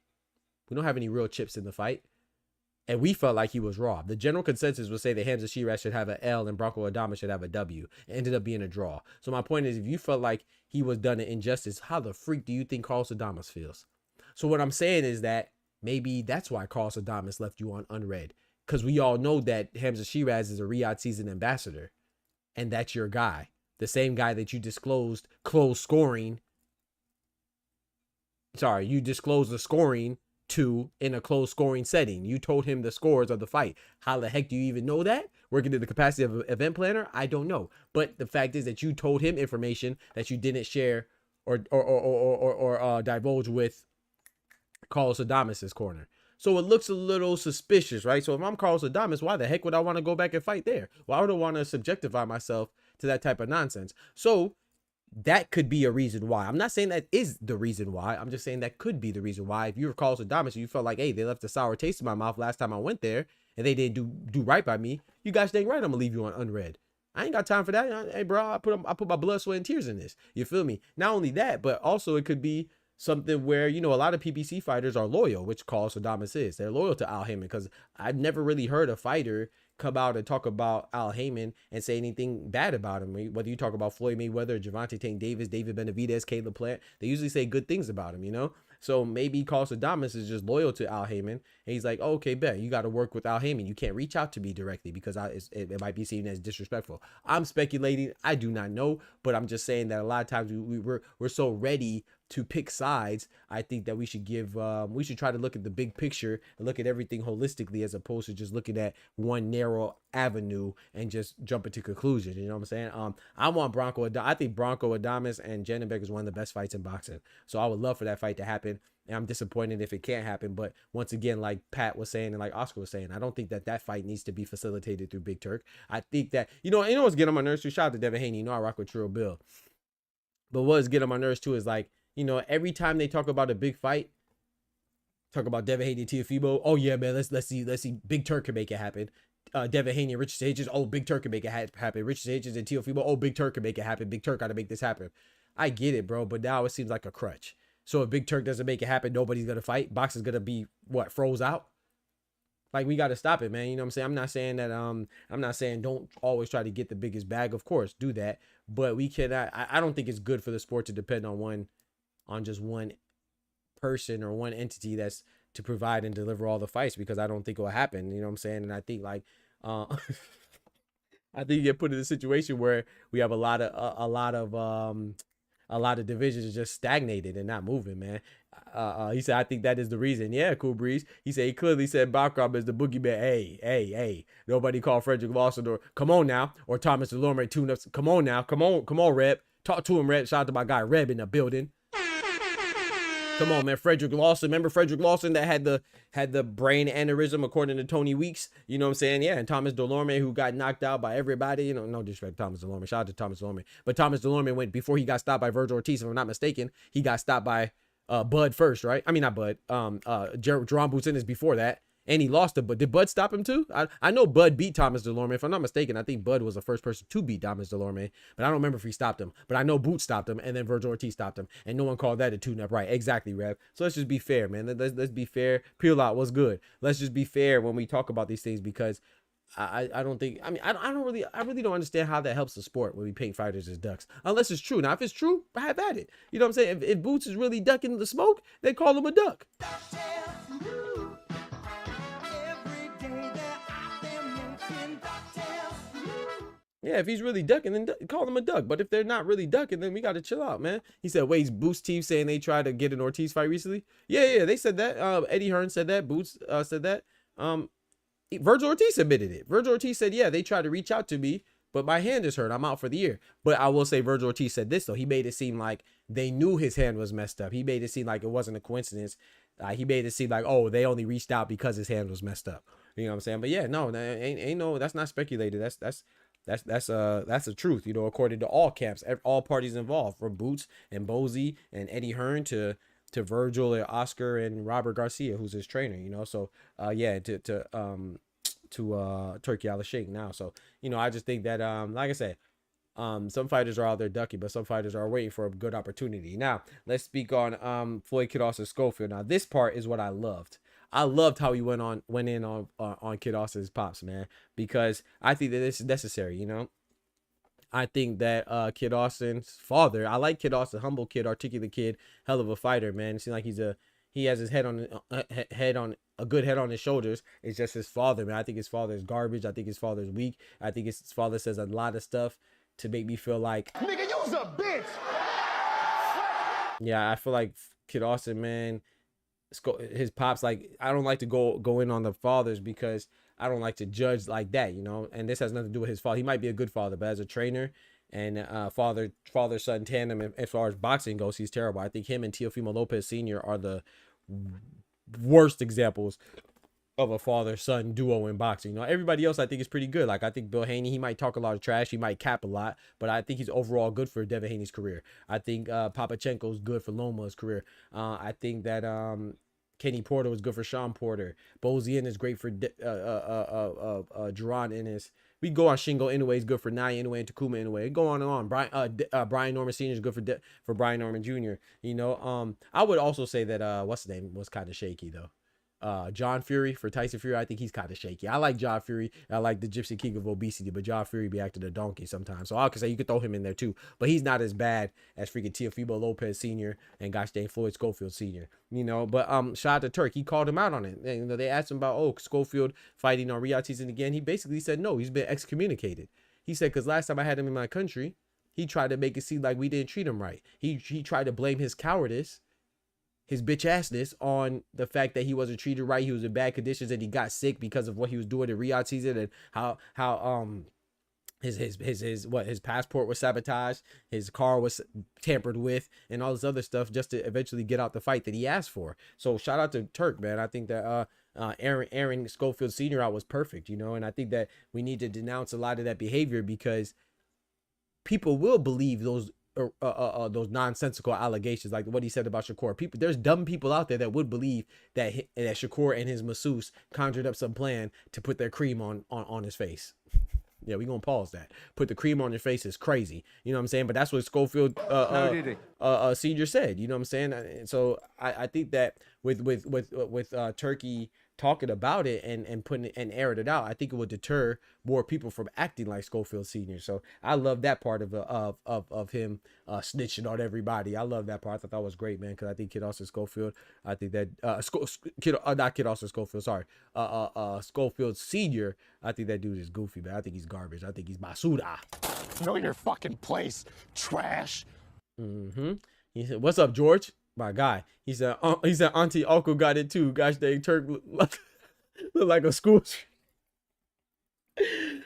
We don't have any real chips in the fight, and we felt like he was robbed. The general consensus would say that Hamza Shiraz should have an L and Bronco Adames should have a W. It ended up being a draw. So my point is, if you felt like he was done an injustice, how the freak do you think Carlos Adames feels? So what I'm saying is that maybe that's why Carlos Adames left you on unread. Because we all know that Hamza Shiraz is a Riyadh season ambassador. And that's your guy. The same guy that you disclosed the scoring to in a closed scoring setting. You told him the scores of the fight. How the heck do you even know that? Working in the capacity of an event planner? I don't know. But the fact is that you told him information that you didn't share or divulge with Carlos Adames' corner. So it looks a little suspicious, right? So if I'm Carlos Adames, why the heck would I want to go back and fight there? Why would I want to subjectify myself to that type of nonsense? So that could be a reason why. I'm not saying that is the reason why. I'm just saying that could be the reason why. If you're Carlos Adames and you felt like, hey, they left a sour taste in my mouth last time I went there and they didn't do right by me, you guys dang right I'm going to leave you on unread. I ain't got time for that. Hey, bro, I put my blood, sweat, and tears in this. You feel me? Not only that, but also it could be something where, a lot of PBC fighters are loyal, which Carlos Adames is. They're loyal to Al Haymon, because I've never really heard a fighter come out and talk about Al Haymon and say anything bad about him. Whether you talk about Floyd Mayweather, Gervonta Tank Davis, David Benavidez, Caleb Plant, they usually say good things about him, So maybe Carlos Adames is just loyal to Al Haymon, and he's like, oh, okay, bet, you got to work with Al Haymon. You can't reach out to me directly because it might be seen as disrespectful. I'm speculating. I do not know, but I'm just saying that a lot of times we're so ready to pick sides. I think that we should try to look at the big picture and look at everything holistically, as opposed to just looking at one narrow avenue and just jumping to conclusions. You know what I'm saying? I want I think Bronco Adames and Janibek is one of the best fights in boxing. So I would love for that fight to happen. And I'm disappointed if it can't happen. But once again, like Pat was saying and like Oscar was saying, I don't think that fight needs to be facilitated through Big Turk. I think that, what's getting on my nerves too? Shout out to Devin Haney. I rock with Trill Bill. But what's getting on my nerves too is like, every time they talk about a big fight, talk about Devin Haney and Teofimo. Oh yeah, man, let's see. Big Turk can make it happen. Devin Haney and Richard Sages. Oh, Big Turk can make it happen. Richard Sages and Teofimo. Oh, Big Turk can make it happen. Big Turk got to make this happen. I get it, bro, but now it seems like a crutch. So if Big Turk doesn't make it happen, nobody's gonna fight. Boxing's gonna be froze out. Like, we got to stop it, man. You know what I'm saying? I'm not saying don't always try to get the biggest bag. Of course, do that, but we cannot. I don't think it's good for the sport to depend on just one person or one entity that's to provide and deliver all the fights, because I don't think it will happen. You know what I'm saying? And I think I think you get put in a situation where we have a lot of divisions just stagnated and not moving, man. He said, I think that is the reason. Yeah, Cool Breeze. He said, he clearly said Bakram is the boogeyman. Hey. Nobody called Frederick Lawson or come on now, or Thomas Delorme tune-ups. Come on now. Come on, Reb. Talk to him, Reb. Shout out to my guy Reb in the building. Come on, man. Frederick Lawson. Remember Frederick Lawson that had the brain aneurysm, according to Tony Weeks? You know what I'm saying? Yeah. And Thomas Delorme, who got knocked out by everybody. No disrespect to Thomas Delorme. Shout out to Thomas Delorme. But Thomas Delorme went, before he got stopped by Virgil Ortiz, if I'm not mistaken, he got stopped by Bud first, right? I mean, not Bud. Jaron Boots and Ennis before that. And he lost to Bud. Did Bud stop him too? I know Bud beat Thomas Delorme. If I'm not mistaken, I think Bud was the first person to beat Thomas Delorme. But I don't remember if he stopped him. But I know Boots stopped him, and then Virgil Ortiz stopped him. And no one called that a tune-up, right? Exactly, Rev. So let's just be fair, man. Let's be fair. Peel out, what's good? Let's just be fair when we talk about these things, because I don't think, I mean, I really don't understand how that helps the sport when we paint fighters as ducks. Unless it's true. Now, if it's true, have at it. You know what I'm saying? If Boots is really ducking the smoke, they call him a duck. Yeah, if he's really ducking, then call him a duck. But if they're not really ducking, then we got to chill out, man. He said, wait, Boots team saying they tried to get an Ortiz fight recently? Yeah, they said that. Eddie Hearn said that. Boots said that. Virgil Ortiz admitted it. Virgil Ortiz said, yeah, they tried to reach out to me but my hand is hurt. I'm out for the year. But I will say Virgil Ortiz said this, though. He made it seem like they knew his hand was messed up. He made it seem like it wasn't a coincidence. He made it seem like, oh, they only reached out because his hand was messed up. You know what I'm saying? But yeah, no, ain't no, that's not speculated. That's the truth, you know, according to all camps, all parties involved, from Boots and Bozy and Eddie Hearn to Virgil and Oscar and Robert Garcia, who's his trainer, you know. So yeah, to Turki Alalshikh now. So, you know, I just think that like I said, some fighters are out there ducking, but some fighters are waiting for a good opportunity. Now, let's speak on Floyd Kid Austin Schofield. Now, this part is what I loved. I loved how he went in on Kid Austin's pops, man, because I think that this is necessary, you know. I think that Kid Austin's father, I like Kid Austin, humble kid, articulate kid, hell of a fighter, man. It seems like he has his head on a good head on his shoulders. It's just his father, man. I think his father is garbage. I think his father is weak. I think his father says a lot of stuff to make me feel like, Nigga, you's a bitch. yeah, I feel like Kid Austin, man, his pops, like, I don't like to go in on the fathers because I don't like to judge like that, you know. And this has nothing to do with his father. He might be a good father, but as a trainer and father son tandem, as far as boxing goes, he's terrible. I think him and Teofimo Lopez Sr. are the worst examples of a father-son duo in boxing. You know, everybody else I think is pretty good. Like, I think Bill Haney, he might talk a lot of trash, he might cap a lot, but I think he's overall good for Devin Haney's career. I think Papachenko's good for Loma's career. I think that Kenny Porter was good for Sean Porter. Bozian is great for Jaron Ennis. We go on Shingo Inoue is good for Naya Inoue and Takuma Inoue. Go on and on. Brian Norman Sr. is good for Brian Norman Jr. You know, I would also say that what's his name was kind of shaky though. John Fury for Tyson Fury, I think he's kind of shaky. I like John Fury. I like the Gypsy King of obesity, but John Fury be acting a donkey sometimes. So I could say you could throw him in there too, but he's not as bad as freaking Teofimo Lopez Sr. and gosh dang Floyd Schofield Sr. You know, but shout out to Turk. He called him out on it. You know, they asked him about Schofield fighting on Riyadh season again. He basically said no, he's been excommunicated. He said because last time I had him in my country, he tried to make it seem like we didn't treat him right. He tried to blame his cowardice, his bitch assness, on the fact that he wasn't treated right. He was in bad conditions and he got sick because of what he was doing in Riyadh season, and how his passport was sabotaged, his car was tampered with, and all this other stuff just to eventually get out the fight that he asked for. So shout out to Turk, man. I think that Aaron Schofield Sr. out was perfect, you know, and I think that we need to denounce a lot of that behavior because people will believe those nonsensical allegations, like what he said about Shakur. There's dumb people out there that would believe that Shakur and his masseuse conjured up some plan to put their cream on his face. Yeah, we gonna pause that. Put the cream on your face is crazy. You know what I'm saying? But that's what Schofield Senior said. You know what I'm saying? And so I think that with Turkey talking about it and putting it and airing it out, I think it would deter more people from acting like Schofield Senior. So I love that part of him snitching on everybody. I love that part. I thought that was great, man, because I think Kid Austin Schofield, I think that not Kid Austin Schofield, sorry, Schofield Senior, I think that dude is goofy, man. I think he's garbage. I think he's basura. Know your fucking place, trash. He said, "What's up, George?" My guy. He said, Auntie Uncle got it too. Gosh dang, Turk look like a school.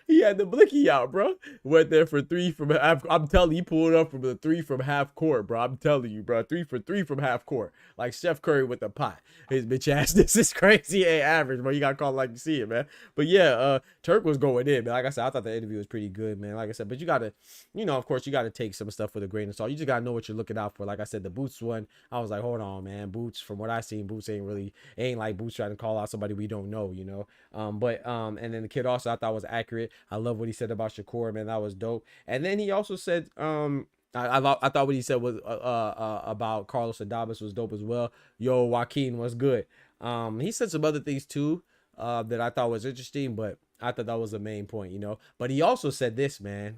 He had the blicky out, bro. Went there for 3 from half. I'm telling you, he pulled up from the 3 from half court, bro. I'm telling you, bro. 3 for 3 from half court. Like Steph Curry with the pot. His bitch ass. This is crazy. Ain't average, bro. You got called like you see it, man. But yeah, Turk was going in, man. Like I said, I thought the interview was pretty good, man. Like I said, but you gotta, you know, of course, you gotta take some stuff with a grain of salt. You just gotta know what you're looking out for. Like I said, the Boots one, I was like, hold on, man. Boots, from what I seen, Boots ain't like Boots trying to call out somebody we don't know, you know. And then the kid also I thought was accurate. I love what he said about Shakur, man. That was dope. And then he also said, I thought what he said was about Carlos Adames was dope as well. Yo, Joaquin was good. He said some other things too that I thought was interesting, but I thought that was the main point, you know. But he also said this, man,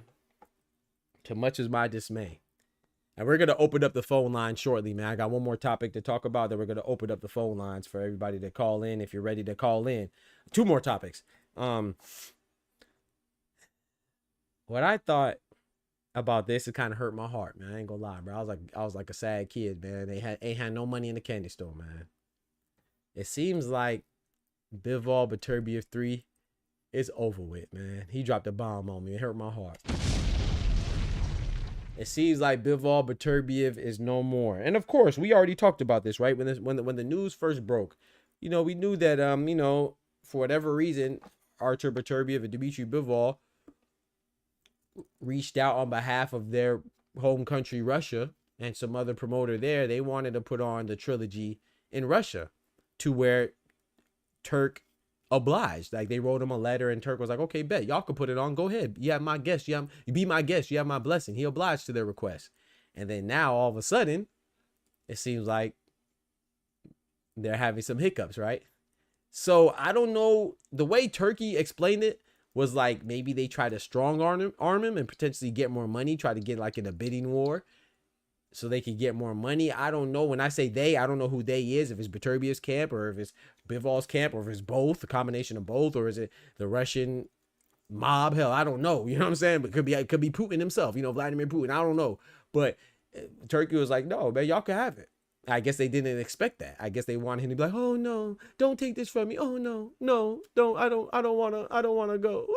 to much is my dismay. And we're going to open up the phone line shortly, man. I got one more topic to talk about. Then we're going to open up the phone lines for everybody to call in if you're ready to call in. 2 more topics. What I thought about this, it kind of hurt my heart, man. I ain't gonna lie, bro. I was like a sad kid, man. They ain't had no money in the candy store, man. It seems like Bivol Beterbiev 3 It's over with, man. He dropped a bomb on me. It hurt my heart. It seems like Bivol Beterbiev is no more. And of course, we already talked about this, right? When the news first broke, you know, we knew that you know, for whatever reason, Artur Beterbiev and Dmitry Bivol reached out on behalf of their home country, Russia, and some other promoter there. They wanted to put on the trilogy in Russia, to where Turk obliged. Like, they wrote him a letter and Turk was like, okay, bet, y'all can put it on, go ahead, you have my guest, you be my guest, you have my blessing. He obliged to their request. And then now all of a sudden it seems like they're having some hiccups, right? So I don't know, the way Turkey explained it was like maybe they try to strong arm him and potentially get more money, try to get like in a bidding war so they could get more money. I don't know. When I say they, I don't know who they is, if it's Beterbiev's camp or if it's Bivol's camp or if it's both, a combination of both, or is it the Russian mob? Hell, I don't know. You know what I'm saying? But it could be Putin himself, you know, Vladimir Putin. I don't know. But Turkey was like, no, man, y'all can have it. I guess they didn't expect that. I guess they wanted him to be like, oh no, don't take this from me. Oh no, don't, I don't wanna go.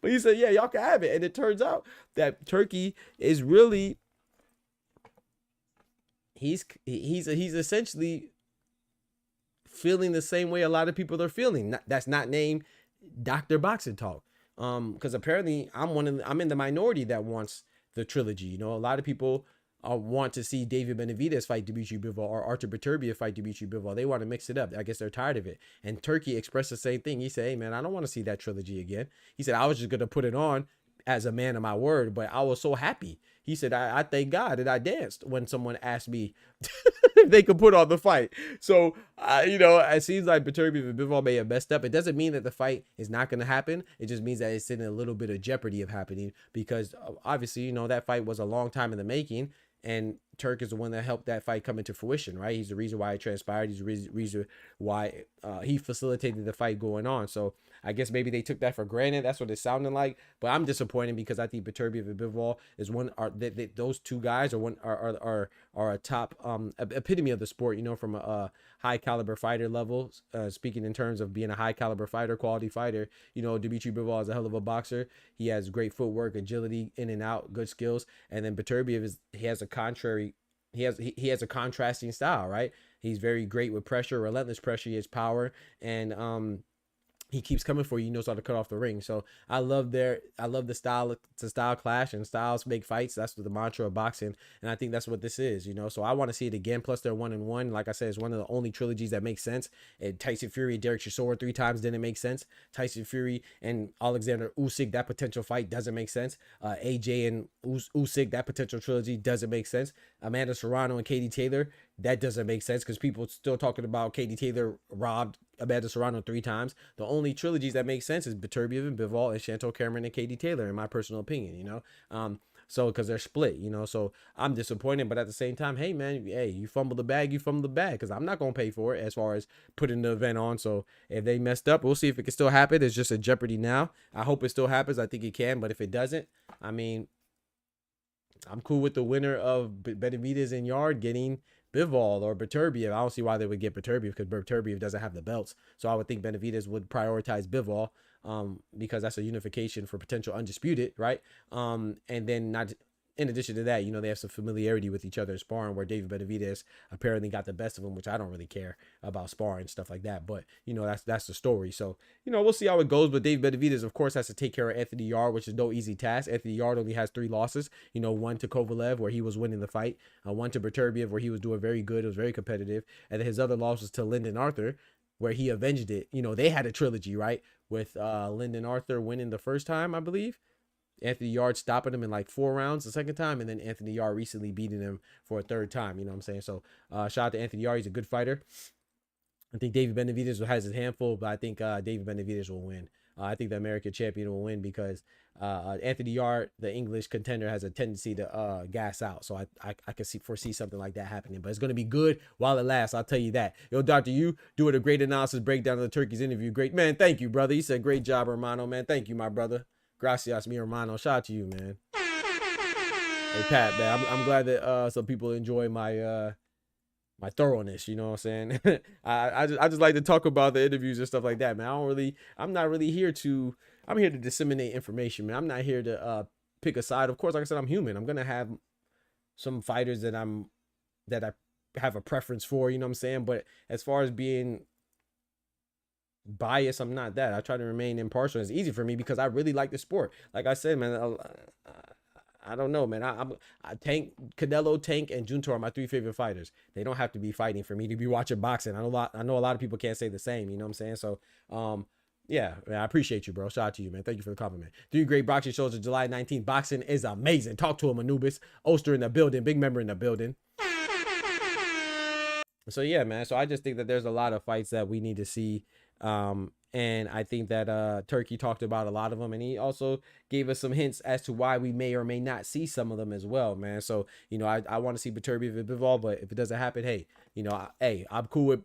But he said, yeah, y'all can have it. And it turns out that Turkey is really, he's essentially feeling the same way a lot of people are feeling. That's not named Dr. Boxing Talk. Because apparently I'm in the minority that wants the trilogy. You know, a lot of people want to see David Benavidez fight Dmitry Bivol or Artur Beterbiev fight Dmitry Bivol. They want to mix it up. I guess they're tired of it. And Turkey expressed the same thing. He said, hey man, I don't want to see that trilogy again. He said, I was just going to put it on as a man of my word, but I was so happy. He said, I thank God that I danced when someone asked me if they could put on the fight. So, you know, it seems like Beterbiev and Bivol may have messed up. It doesn't mean that the fight is not going to happen. It just means that it's in a little bit of jeopardy of happening because obviously, you know, that fight was a long time in the making. And Turk is the one that helped that fight come into fruition, right? He's the reason why it transpired. He's the reason why he facilitated the fight going on. So I guess maybe they took that for granted. That's what it sounded like. But I'm disappointed because I think Beterbiev and Bivol is those two guys are a top epitome of the sport. You know, from a high caliber fighter level. Speaking in terms of being a high caliber fighter, quality fighter. You know, Dmitry Bivol is a hell of a boxer. He has great footwork, agility, in and out, good skills. And then Beterbiev he has a contrasting style, right? He's very great with pressure, relentless pressure. He has power, and he keeps coming for you. He knows how to cut off the ring. So I love the style. It's a style clash, and styles make fights. That's the mantra of boxing, and I think that's what this is. You know, so I want to see it again. Plus, they're 1-1. Like I said, it's one of the only trilogies that makes sense. And Tyson Fury and Derek Chisora 3 times didn't make sense. Tyson Fury and Alexander Usyk, that potential fight doesn't make sense. AJ and Usyk, that potential trilogy doesn't make sense. Amanda Serrano and Katie Taylor, that doesn't make sense because people still talking about Katie Taylor robbed Amanda Serrano 3 times. The only trilogies that make sense is Beterbiev and Bivol and Chantel Cameron and Katie Taylor, in my personal opinion, you know. So because they're split, you know. So I'm disappointed, but at the same time, hey man, hey, you fumble the bag, because I'm not gonna pay for it as far as putting the event on. So if they messed up, we'll see if it can still happen. It's just a jeopardy now. I hope it still happens. I think it can, but if it doesn't, I mean, I'm cool with the winner of Benavidez and Yard getting Bivol or Beterbiev. I don't see why they would get Beterbiev because Beterbiev doesn't have the belts. So I would think Benavidez would prioritize Bivol because that's a unification for potential undisputed, right? And then not in addition to that, you know, they have some familiarity with each other in sparring where David Benavidez apparently got the best of him, which I don't really care about sparring and stuff like that. But, you know, that's the story. So, you know, we'll see how it goes. But David Benavidez, of course, has to take care of Anthony Yard, which is no easy task. Anthony Yard only has 3 losses, you know, 1 to Kovalev where he was winning the fight, 1 to Beterbiev where he was doing very good. It was very competitive. And then his other loss was to Lyndon Arthur where he avenged it. You know, they had a trilogy, right? With Lyndon Arthur winning the first time, I believe. Anthony Yard stopping him in like 4 rounds the second time, and then Anthony Yard recently beating him for a 3rd time. You know what I'm saying? So shout out to Anthony Yard. He's a good fighter. I think David Benavidez has his handful, but I think David Benavidez will win. I think the American champion will win because Anthony Yard, the English contender, has a tendency to gas out. So I can foresee something like that happening. But it's going to be good while it lasts. I'll tell you that. Yo, Doctor, you doing a great analysis breakdown of the Turkey's interview. Great. Man, thank you, brother. You said great job, Hermano, man. Thank you, my brother. Gracias, mi hermano. Shout out to you, man. Hey, Pat, man, I'm glad that some people enjoy my my thoroughness, you know what I'm saying? I just like to talk about the interviews and stuff like that, man. I'm not really here to, I'm here to disseminate information, man. I'm not here to pick a side. Of course, like I said, I'm human. I'm gonna have some fighters that I have a preference for, you know what I'm saying? But as far as being biased, I'm not that. I try to remain impartial. It's easy for me because I really like the sport. Like I said, man, I don't know, man. I Canelo, Tank, and Junto are my 3 favorite fighters. They don't have to be fighting for me to be watching boxing. I know a lot of people can't say the same, you know what I'm saying? So, yeah, man, I appreciate you, bro. Shout out to you, man. Thank you for the compliment. 3 great boxing shows on July 19th. Boxing is amazing. Talk to him, Anubis. Oster in the building. Big member in the building. So, yeah, man. So, I just think that there's a lot of fights that we need to see. And I think that Turkey talked about a lot of them, and he also gave us some hints as to why we may or may not see some of them as well, man. So, you know, I want to see Beterbiev and Bivol, but if it doesn't happen, hey, you know, I'm cool with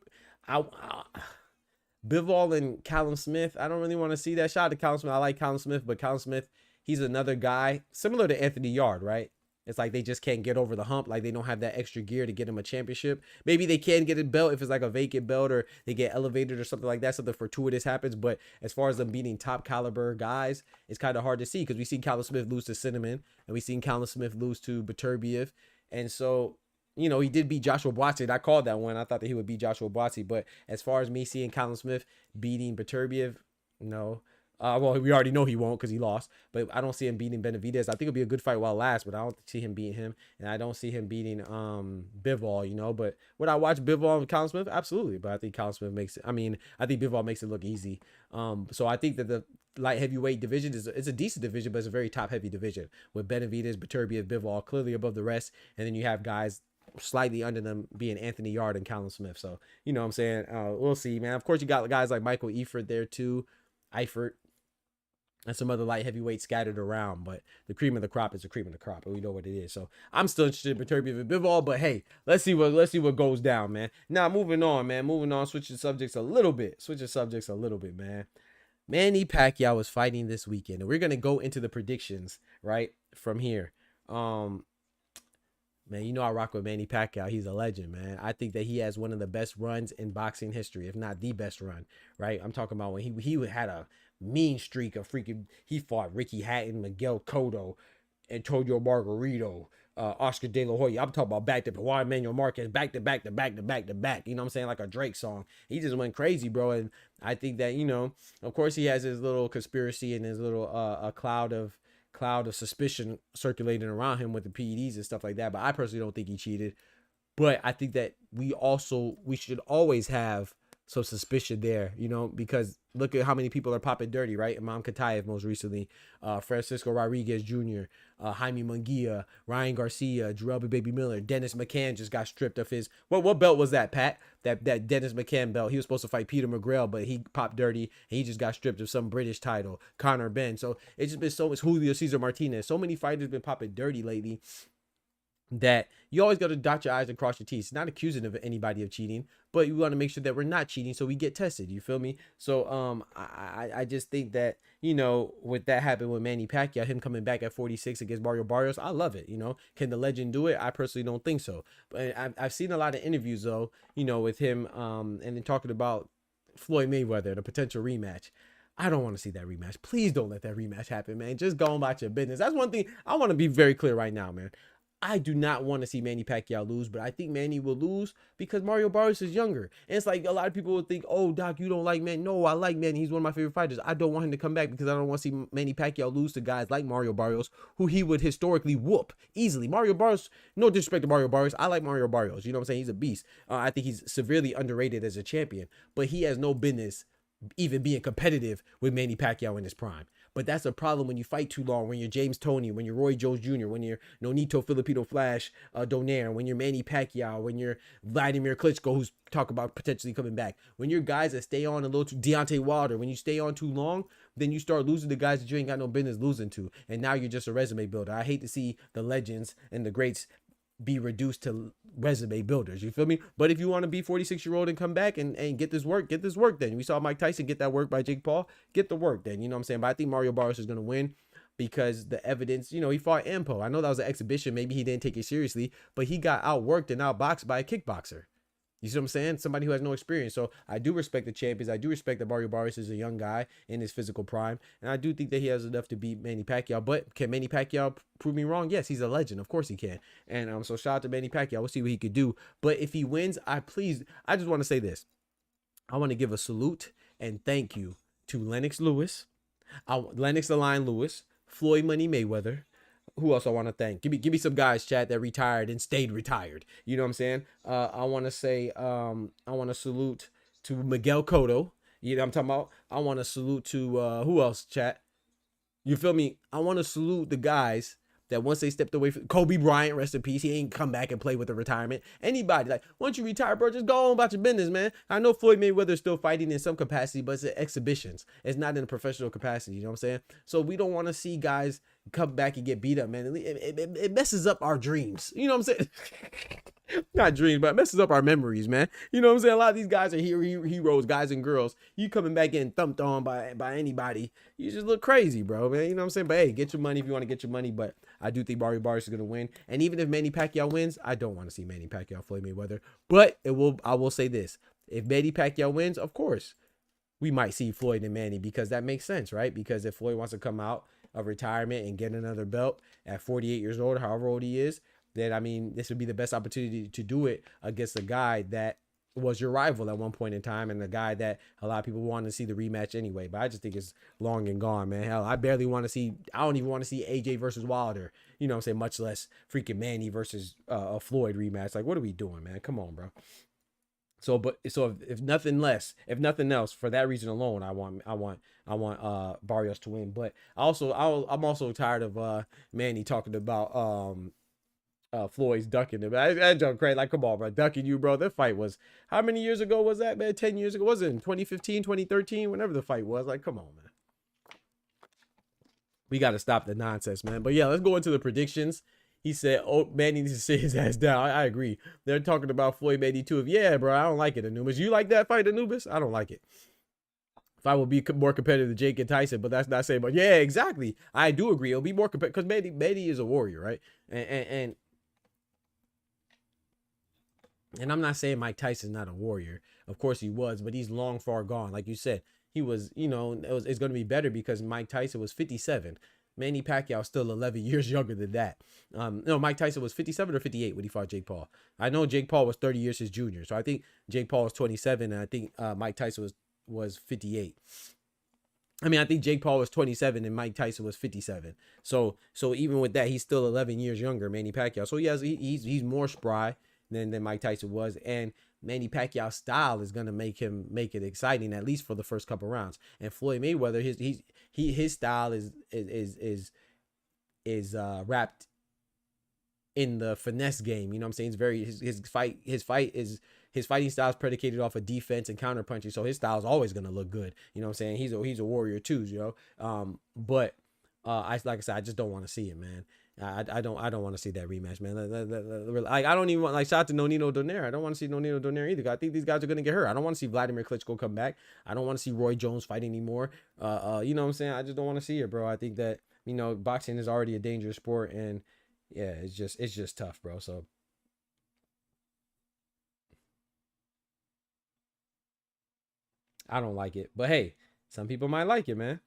Bivol and Callum Smith. I don't really want to see that. Shout out to Callum Smith. I like Callum Smith, but Callum Smith, he's another guy similar to Anthony Yard, right? It's like they just can't get over the hump. Like they don't have that extra gear to get him a championship. Maybe they can get a belt if it's like a vacant belt or they get elevated or something like that. Something fortuitous happens. But as far as them beating top caliber guys, it's kind of hard to see because we've seen Callum Smith lose to Cinnamon and we've seen Callum Smith lose to Beterbiev. And so, you know, he did beat Joshua Buatsi. I called that one. I thought that he would beat Joshua Buatsi. But as far as me seeing Callum Smith beating Beterbiev, no. Well, we already know he won't because he lost, but I don't see him beating Benavidez. I think it'll be a good fight while it lasts, but I don't see him beating him, and I don't see him beating Bivol, you know. But would I watch Bivol and Callum Smith? Absolutely, but I think Callum Smith makes it. I mean, I think Bivol makes it look easy. So I think that the light heavyweight division is a decent division, but it's a very top heavy division with Benavidez, Beterbiev, Bivol clearly above the rest, and then you have guys slightly under them being Anthony Yard and Callum Smith. So you know what I'm saying. We'll see, man. Of course, you got guys like Michael Eifert there too, and some other light heavyweights scattered around, but the cream of the crop is the cream of the crop, and we know what it is. So I'm still interested in Beterbiev and Bivol, but hey, let's see what goes down, man. Now moving on, switching subjects a little bit, man. Manny Pacquiao is fighting this weekend, and we're gonna go into the predictions right from here. Man, you know I rock with Manny Pacquiao. He's a legend, man. I think that he has one of the best runs in boxing history, if not the best run, right? I'm talking about when he had a mean streak of freaking, he fought Ricky Hatton, Miguel Cotto, Antonio Margarito, Oscar De La Hoya. I'm talking about back to Juan Manuel Marquez, back to back. You know what I'm saying? Like a Drake song. He just went crazy, bro. And I think that, you know, of course he has his little conspiracy and his little a cloud of suspicion circulating around him with the PEDs and stuff like that. But I personally don't think he cheated. But I think that we should always have some suspicion there, you know, because look at how many people are popping dirty, right? Imam Katayev most recently, Francisco Rodriguez Jr., Jaime Munguia, Ryan Garcia, Jarrell Baby Miller, Dennis McCann just got stripped of his, what belt was that, Pat? That Dennis McCann belt. He was supposed to fight Peter McGrail, but he popped dirty and he just got stripped of some British title. Conor Ben. So it's just been so much. Julio Cesar Martinez. So many fighters been popping dirty lately that you always got to dot your I's and cross your T's. Not accusing of anybody of cheating, but you want to make sure that we're not cheating so we get tested. You feel me? So I just think that, you know, with that happened with Manny Pacquiao, him coming back at 46 against Mario Barrios, I love it. You know, can the legend do it? I personally don't think so. But I've seen a lot of interviews though, you know, with him and then talking about Floyd Mayweather, the potential rematch. I don't want to see that rematch. Please don't let that rematch happen, man. Just go about your business. That's one thing I want to be very clear right now, man. I do not want to see Manny Pacquiao lose, but I think Manny will lose because Mario Barrios is younger. And it's like a lot of people would think, oh, Doc, you don't like Manny. No, I like Manny. He's one of my favorite fighters. I don't want him to come back because I don't want to see Manny Pacquiao lose to guys like Mario Barrios, who he would historically whoop easily. Mario Barrios, no disrespect to Mario Barrios. I like Mario Barrios. You know what I'm saying? He's a beast. I think he's severely underrated as a champion, but he has no business even being competitive with Manny Pacquiao in his prime. But that's a problem when you fight too long, when you're James Toney, when you're Roy Jones Jr., when you're Nonito Filipino Flash Donaire, when you're Manny Pacquiao, when you're Vladimir Klitschko, who's talk about potentially coming back. When you're guys that stay on a little too, Deontay Wilder, when you stay on too long, then you start losing the guys that you ain't got no business losing to. And now you're just a resume builder. I hate to see the legends and the greats be reduced to resume builders. You feel me? But if you want to be 46-year-old and come back and get this work then. We saw Mike Tyson get that work by Jake Paul. Get the work then. You know what I'm saying? But I think Mario Barrios is going to win because the evidence, you know, he fought Ampo. I know that was an exhibition. Maybe he didn't take it seriously, but he got outworked and outboxed by a kickboxer. You see what I'm saying? Somebody who has no experience. So I do respect the champions. I do respect that Mario Barrios is a young guy in his physical prime. And I do think that he has enough to beat Manny Pacquiao. But can Manny Pacquiao prove me wrong? Yes, he's a legend. Of course he can. And so shout out to Manny Pacquiao. We'll see what he could do. But if he wins, I just want to say this. I want to give a salute and thank you to Lennox Lewis, Lennox the Lion Lewis, Floyd Money Mayweather. Who else I want to thank? Give me some guys, chat, that retired and stayed retired. You know what I'm saying? I want to say, I want to salute to Miguel Cotto. You know what I'm talking about? I want to salute to, who else, chat? You feel me? I want to salute the guys that once they stepped away from Kobe Bryant, rest in peace, he ain't come back and play with the retirement. Anybody, like, once you retire, bro, just go on about your business, man. I know Floyd Mayweather is still fighting in some capacity, but it's at exhibitions. It's not in a professional capacity, you know what I'm saying? So we don't want to see guys come back and get beat up, man. It messes up our dreams. You know what I'm saying? Not dreams, but it messes up our memories, man. You know what I'm saying? A lot of these guys are heroes, guys and girls. You coming back getting thumped on by anybody, you just look crazy, bro, man. You know what I'm saying? But hey, get your money if you want to get your money. But I do think Mario Barrios is going to win. And even if Manny Pacquiao wins, I don't want to see Manny Pacquiao Floyd Mayweather. But I will say this. If Manny Pacquiao wins, of course, we might see Floyd and Manny, because that makes sense, right? Because if Floyd wants to come out of retirement and get another belt at 48 years old, however old he is, then, I mean, this would be the best opportunity to do it against a guy that was your rival at one point in time, and the guy that a lot of people want to see the rematch anyway. But I just think it's long and gone, man. Hell, I don't even want to see AJ versus Wilder, you know what I'm saying, much less freaking Manny versus a Floyd rematch. Like, what are we doing, man? Come on, bro. So if nothing else, for that reason alone, I want Barrios to win. But I'm also tired of Manny talking about Floyd's ducking him. That joke crazy. Like, come on, bro, ducking you, bro. That fight was, how many years ago was that, man? 10 years ago? Was it in 2015, 2013? Whenever the fight was. Like, come on, man. We got to stop the nonsense, man. But yeah, let's go into the predictions. He said, oh, Manny needs to sit his ass down. I agree. They're talking about Floyd Manny too. Yeah, bro, I don't like it, Anubis. You like that fight, Anubis? I don't like it. If I would be more competitive than Jake and Tyson, but that's not saying, but yeah, exactly. I do agree. It'll be more competitive because Manny is a warrior, right? And I'm not saying Mike Tyson's not a warrior. Of course he was, but he's long far gone. Like you said, he was, you know, it's going to be better because Mike Tyson was 57. Manny Pacquiao still 11 years younger than that. No, Mike Tyson was 57 or 58 when he fought Jake Paul. I know Jake Paul was 30 years his junior. So I think Jake Paul was 27 and I think Mike Tyson was 58. I mean, I think Jake Paul was 27 and Mike Tyson was 57. So even with that, he's still 11 years younger, Manny Pacquiao. So yes, he's more spry than Mike Tyson was, and Manny Pacquiao's style is gonna make it exciting, at least for the first couple rounds. And Floyd Mayweather, his style is wrapped in the finesse game. You know what I'm saying? It's very his fighting style is predicated off of defense and counter punching. So his style is always gonna look good. You know what I'm saying? He's a warrior too, you know. But like I said, I just don't want to see it, man. I don't want to see that rematch, man. Like, I don't even want, like, shout out to Nonito Donaire. I don't want to see Nonito Donaire either. I think these guys are gonna get hurt. I don't want to see Vladimir Klitschko come back. I don't want to see Roy Jones fight anymore. You know what I'm saying? I just don't want to see it, bro. I think that, you know, boxing is already a dangerous sport, and yeah, it's just tough, bro. So I don't like it, but hey, some people might like it, man.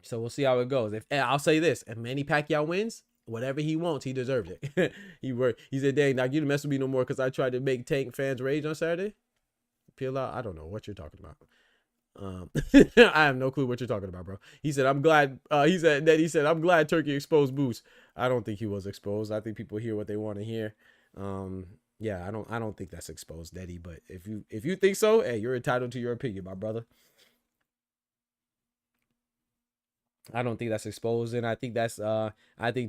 So we'll see how it goes. I'll say this: if Manny Pacquiao wins, whatever he wants, he deserves it. He said, "Dang, not you to mess with me no more because I tried to make Tank fans rage on Saturday." Peel out. I don't know what you're talking about. I have no clue what you're talking about, bro. He said, "I'm glad." He said, "I'm glad Turkey exposed Boots." I don't think he was exposed. I think people hear what they want to hear. Yeah, I don't think that's exposed, Daddy. But if you think so, hey, you're entitled to your opinion, my brother. I don't think that's exposed, and I think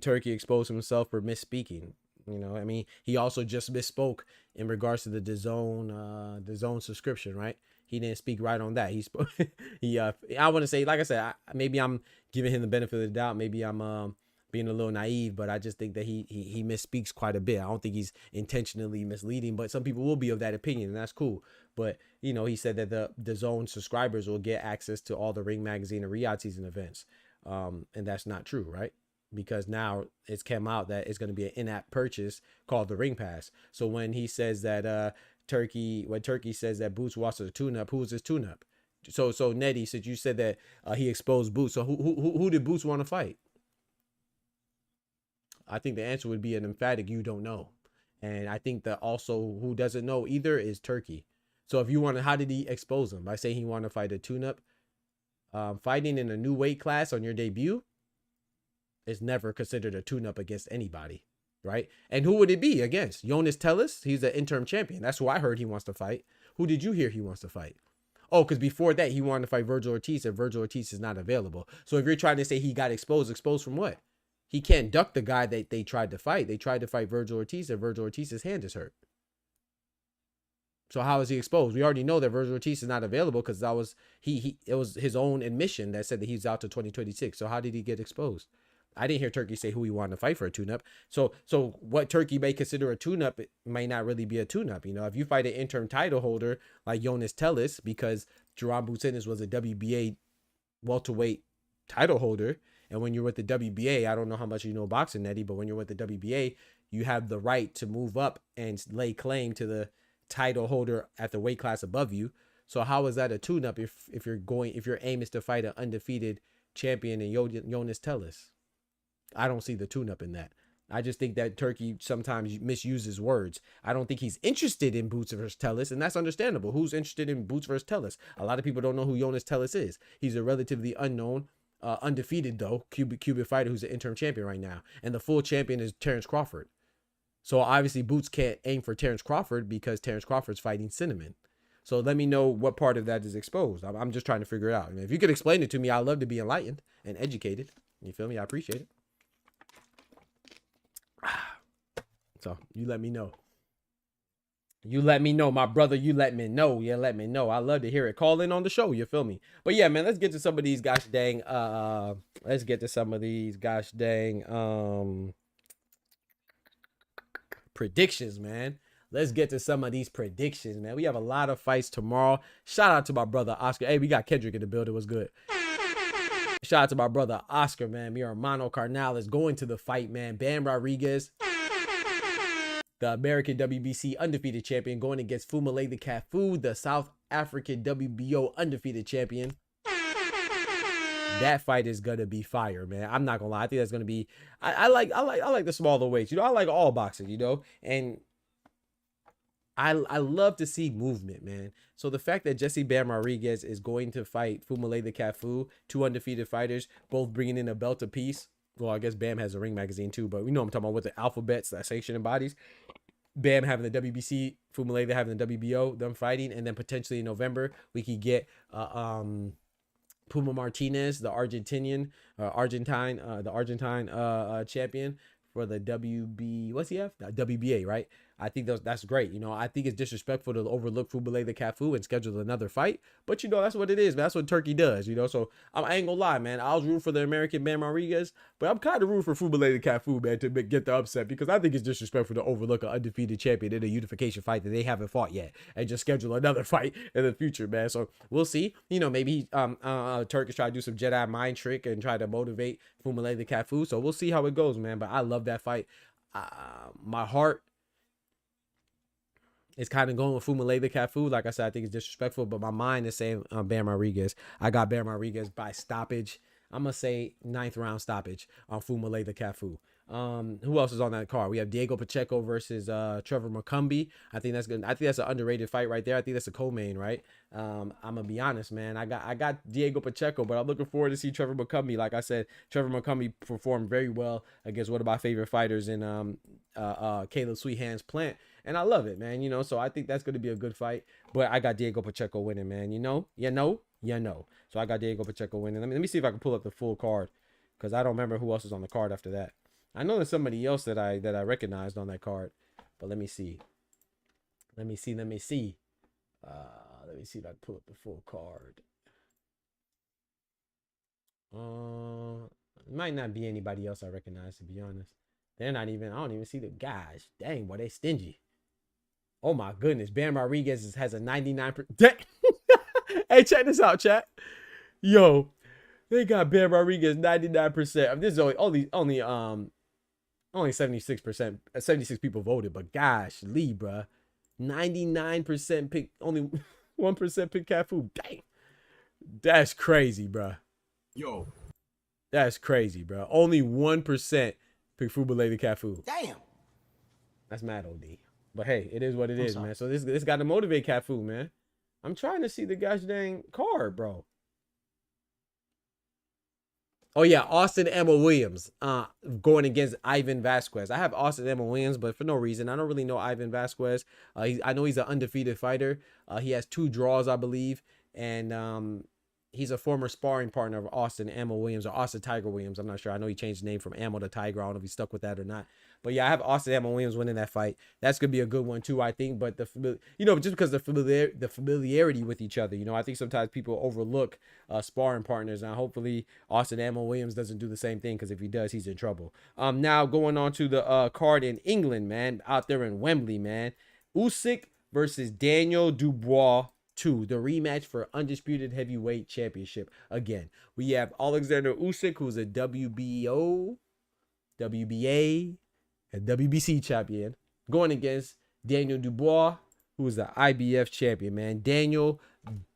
Turkey exposed himself for misspeaking. You know, I mean, he also just misspoke in regards to the DAZN subscription, right? He didn't speak right on that. He spoke. I want to say, like I said, maybe I'm giving him the benefit of the doubt. Maybe I'm being a little naive, but I just think that he misspeaks quite a bit. I don't think he's intentionally misleading, but some people will be of that opinion, and that's cool. But, you know, he said that the DAZN subscribers will get access to all the Ring Magazine and Riyadh season events. And that's not true, right? because now it's come out that it's going to be an in-app purchase called the Ring Pass. So when he says that Turkey says that Boots wants a tune-up, who is this tune-up? So Nettie, since you said that he exposed Boots, so who did Boots want to fight? I think the answer would be an emphatic you don't know. And I think that also who doesn't know either is Turkey. So if you want to, how did he expose him? By saying he wanted to fight a tune-up. Fighting in a new weight class on your debut is never considered a tune-up against anybody, right? And who would it be against? Jonas Tellis? He's an interim champion. That's who I heard he wants to fight. Who did you hear he wants to fight? Oh, because before that, he wanted to fight Virgil Ortiz, and Virgil Ortiz is not available. So if you're trying to say he got exposed from what? He can't duck the guy that they tried to fight. They tried to fight Virgil Ortiz, and Virgil Ortiz's hand is hurt. So how is he exposed? We already know that Virgil Ortiz is not available because that was it was his own admission that said that he's out to 2026. So how did he get exposed? I didn't hear Turkey say who he wanted to fight for a tune-up. So what Turkey may consider a tune-up, it may not really be a tune-up. You know, if you fight an interim title holder like Jonas Tellis, because Jaron Boots Ennis was a WBA welterweight title holder, and when you're with the WBA, I don't know how much you know boxing, Eddie, but when you're with the WBA, you have the right to move up and lay claim to the title holder at the weight class above you. So how is that a tune-up if your aim is to fight an undefeated champion in Jonas Tellis? I don't see the tune-up in that. I just think that Turkey sometimes misuses words. I don't think he's interested in Boots versus Tellis, and that's understandable. Who's interested in Boots versus Tellis? A lot of people don't know who Jonas Tellis is. He's a relatively unknown, undefeated though, Cuban fighter who's an interim champion right now, and the full champion is Terrence Crawford. So obviously Boots can't aim for Terrence Crawford because Terrence Crawford's fighting Cinnamon. So let me know what part of that is exposed. I'm just trying to figure it out. And if you could explain it to me, I'd love to be enlightened and educated. You feel me? I appreciate it. So you let me know. You let me know, my brother. You let me know. Yeah, let me know. I love to hear it. Call in on the show. You feel me? But yeah, man, let's get to some of these gosh dang. Predictions, man. Let's get to some of these predictions, man. We have a lot of fights tomorrow. Shout out to my brother Oscar. Hey, we got Kendrick in the building. What's good? Shout out to my brother Oscar, man. Mi hermano Carnal is going to the fight, man. Bam Rodriguez, the American WBC undefeated champion, going against Fumale the Cafu, the South African WBO undefeated champion. That fight is gonna be fire, man. I'm not gonna lie. I think that's gonna be. I like the smaller weights. You know, I like all boxing. You know, and I love to see movement, man. So the fact that Jesse Bam Rodriguez is going to fight Fumale the Cafu, two undefeated fighters, both bringing in a belt apiece. Well, I guess Bam has a ring magazine too, but we know I'm talking about with the alphabets, that sanctioning bodies. Bam having the WBC, Fumale having the WBO, them fighting, and then potentially in November we could get Puma Martinez, the Argentine champion for the WB. What's he have? WBA, right? I think that's great. You know, I think it's disrespectful to overlook Fumale the Cafu and schedule another fight. But, you know, that's what it is, man. That's what Turkey does, you know. So, I ain't gonna lie, man. I was rooting for the American Bam Rodriguez, but I'm kind of rooting for Fumale the Cafu, man, to get the upset because I think it's disrespectful to overlook an undefeated champion in a unification fight that they haven't fought yet and just schedule another fight in the future, man. So, we'll see. You know, maybe Turk is trying to do some Jedi mind trick and try to motivate Fumale the Cafu. So, we'll see how it goes, man. But I love that fight. My heart is kind of going with Fumale the Cafu. Like I said, I think it's disrespectful, but my mind is saying Bam Rodriguez. I got Bam Rodriguez by stoppage. I'm going to say 9th round stoppage on Fumale the Cafu. Who else is on that card? We have Diego Pacheco versus Trevor McCumbee. I think that's good. I think that's an underrated fight right there. I think that's a co-main, right? I'm gonna be honest, man. I got Diego Pacheco, but I'm looking forward to see Trevor McCumbee. Like I said, Trevor McCumbee performed very well against one of my favorite fighters in Caleb Sweethand's Plant, and I love it, man. You know, so I think that's gonna be a good fight. But I got Diego Pacheco winning, man. You know. So I got Diego Pacheco winning. Let me see if I can pull up the full card because I don't remember who else is on the card after that. I know there's somebody else that I recognized on that card, but let me see. Let me see if I can pull up the full card. It might not be anybody else I recognize, to be honest. They're not even. I don't even see the guys. Dang, boy, they stingy. Oh my goodness, Bam Rodriguez has a 99%. Hey, check this out, chat. Yo, They got Ben Rodriguez 99%. This is only 76%, 76 people voted, but gosh, Lee, bruh. 99% pick, only 1% pick Cafu. Dang. That's crazy, bruh. Yo. That's crazy, bro. Only 1% pick Fubulele Cafu. Damn. That's mad OD. But hey, it is what it is, man. So this got to motivate Cafu, man. I'm trying to see the gosh dang card, bro. Oh yeah, Austin Emma Williams going against Ivan Vasquez. I have Austin Emma Williams, but for no reason. I don't really know Ivan Vasquez. I know he's an undefeated fighter. He has 2 draws, I believe, and he's a former sparring partner of Austin Emma Williams or Austin Tiger Williams. I'm not sure. I know he changed the name from Ammo to Tiger. I don't know if he's stuck with that or not. But yeah, I have Austin Emma Williams winning that fight. That's gonna be a good one too, I think. But just because the familiarity with each other, I think sometimes people overlook sparring partners. Now, hopefully, Austin Emma Williams doesn't do the same thing, because if he does, he's in trouble. Now going on to the card in England, man, out there in Wembley, man, Usyk versus Daniel Dubois 2, the rematch for undisputed heavyweight championship. Again, we have Alexander Usyk, who's a WBO, WBA, and WBC champion, going against Daniel Dubois, who is the IBF champion, man. Daniel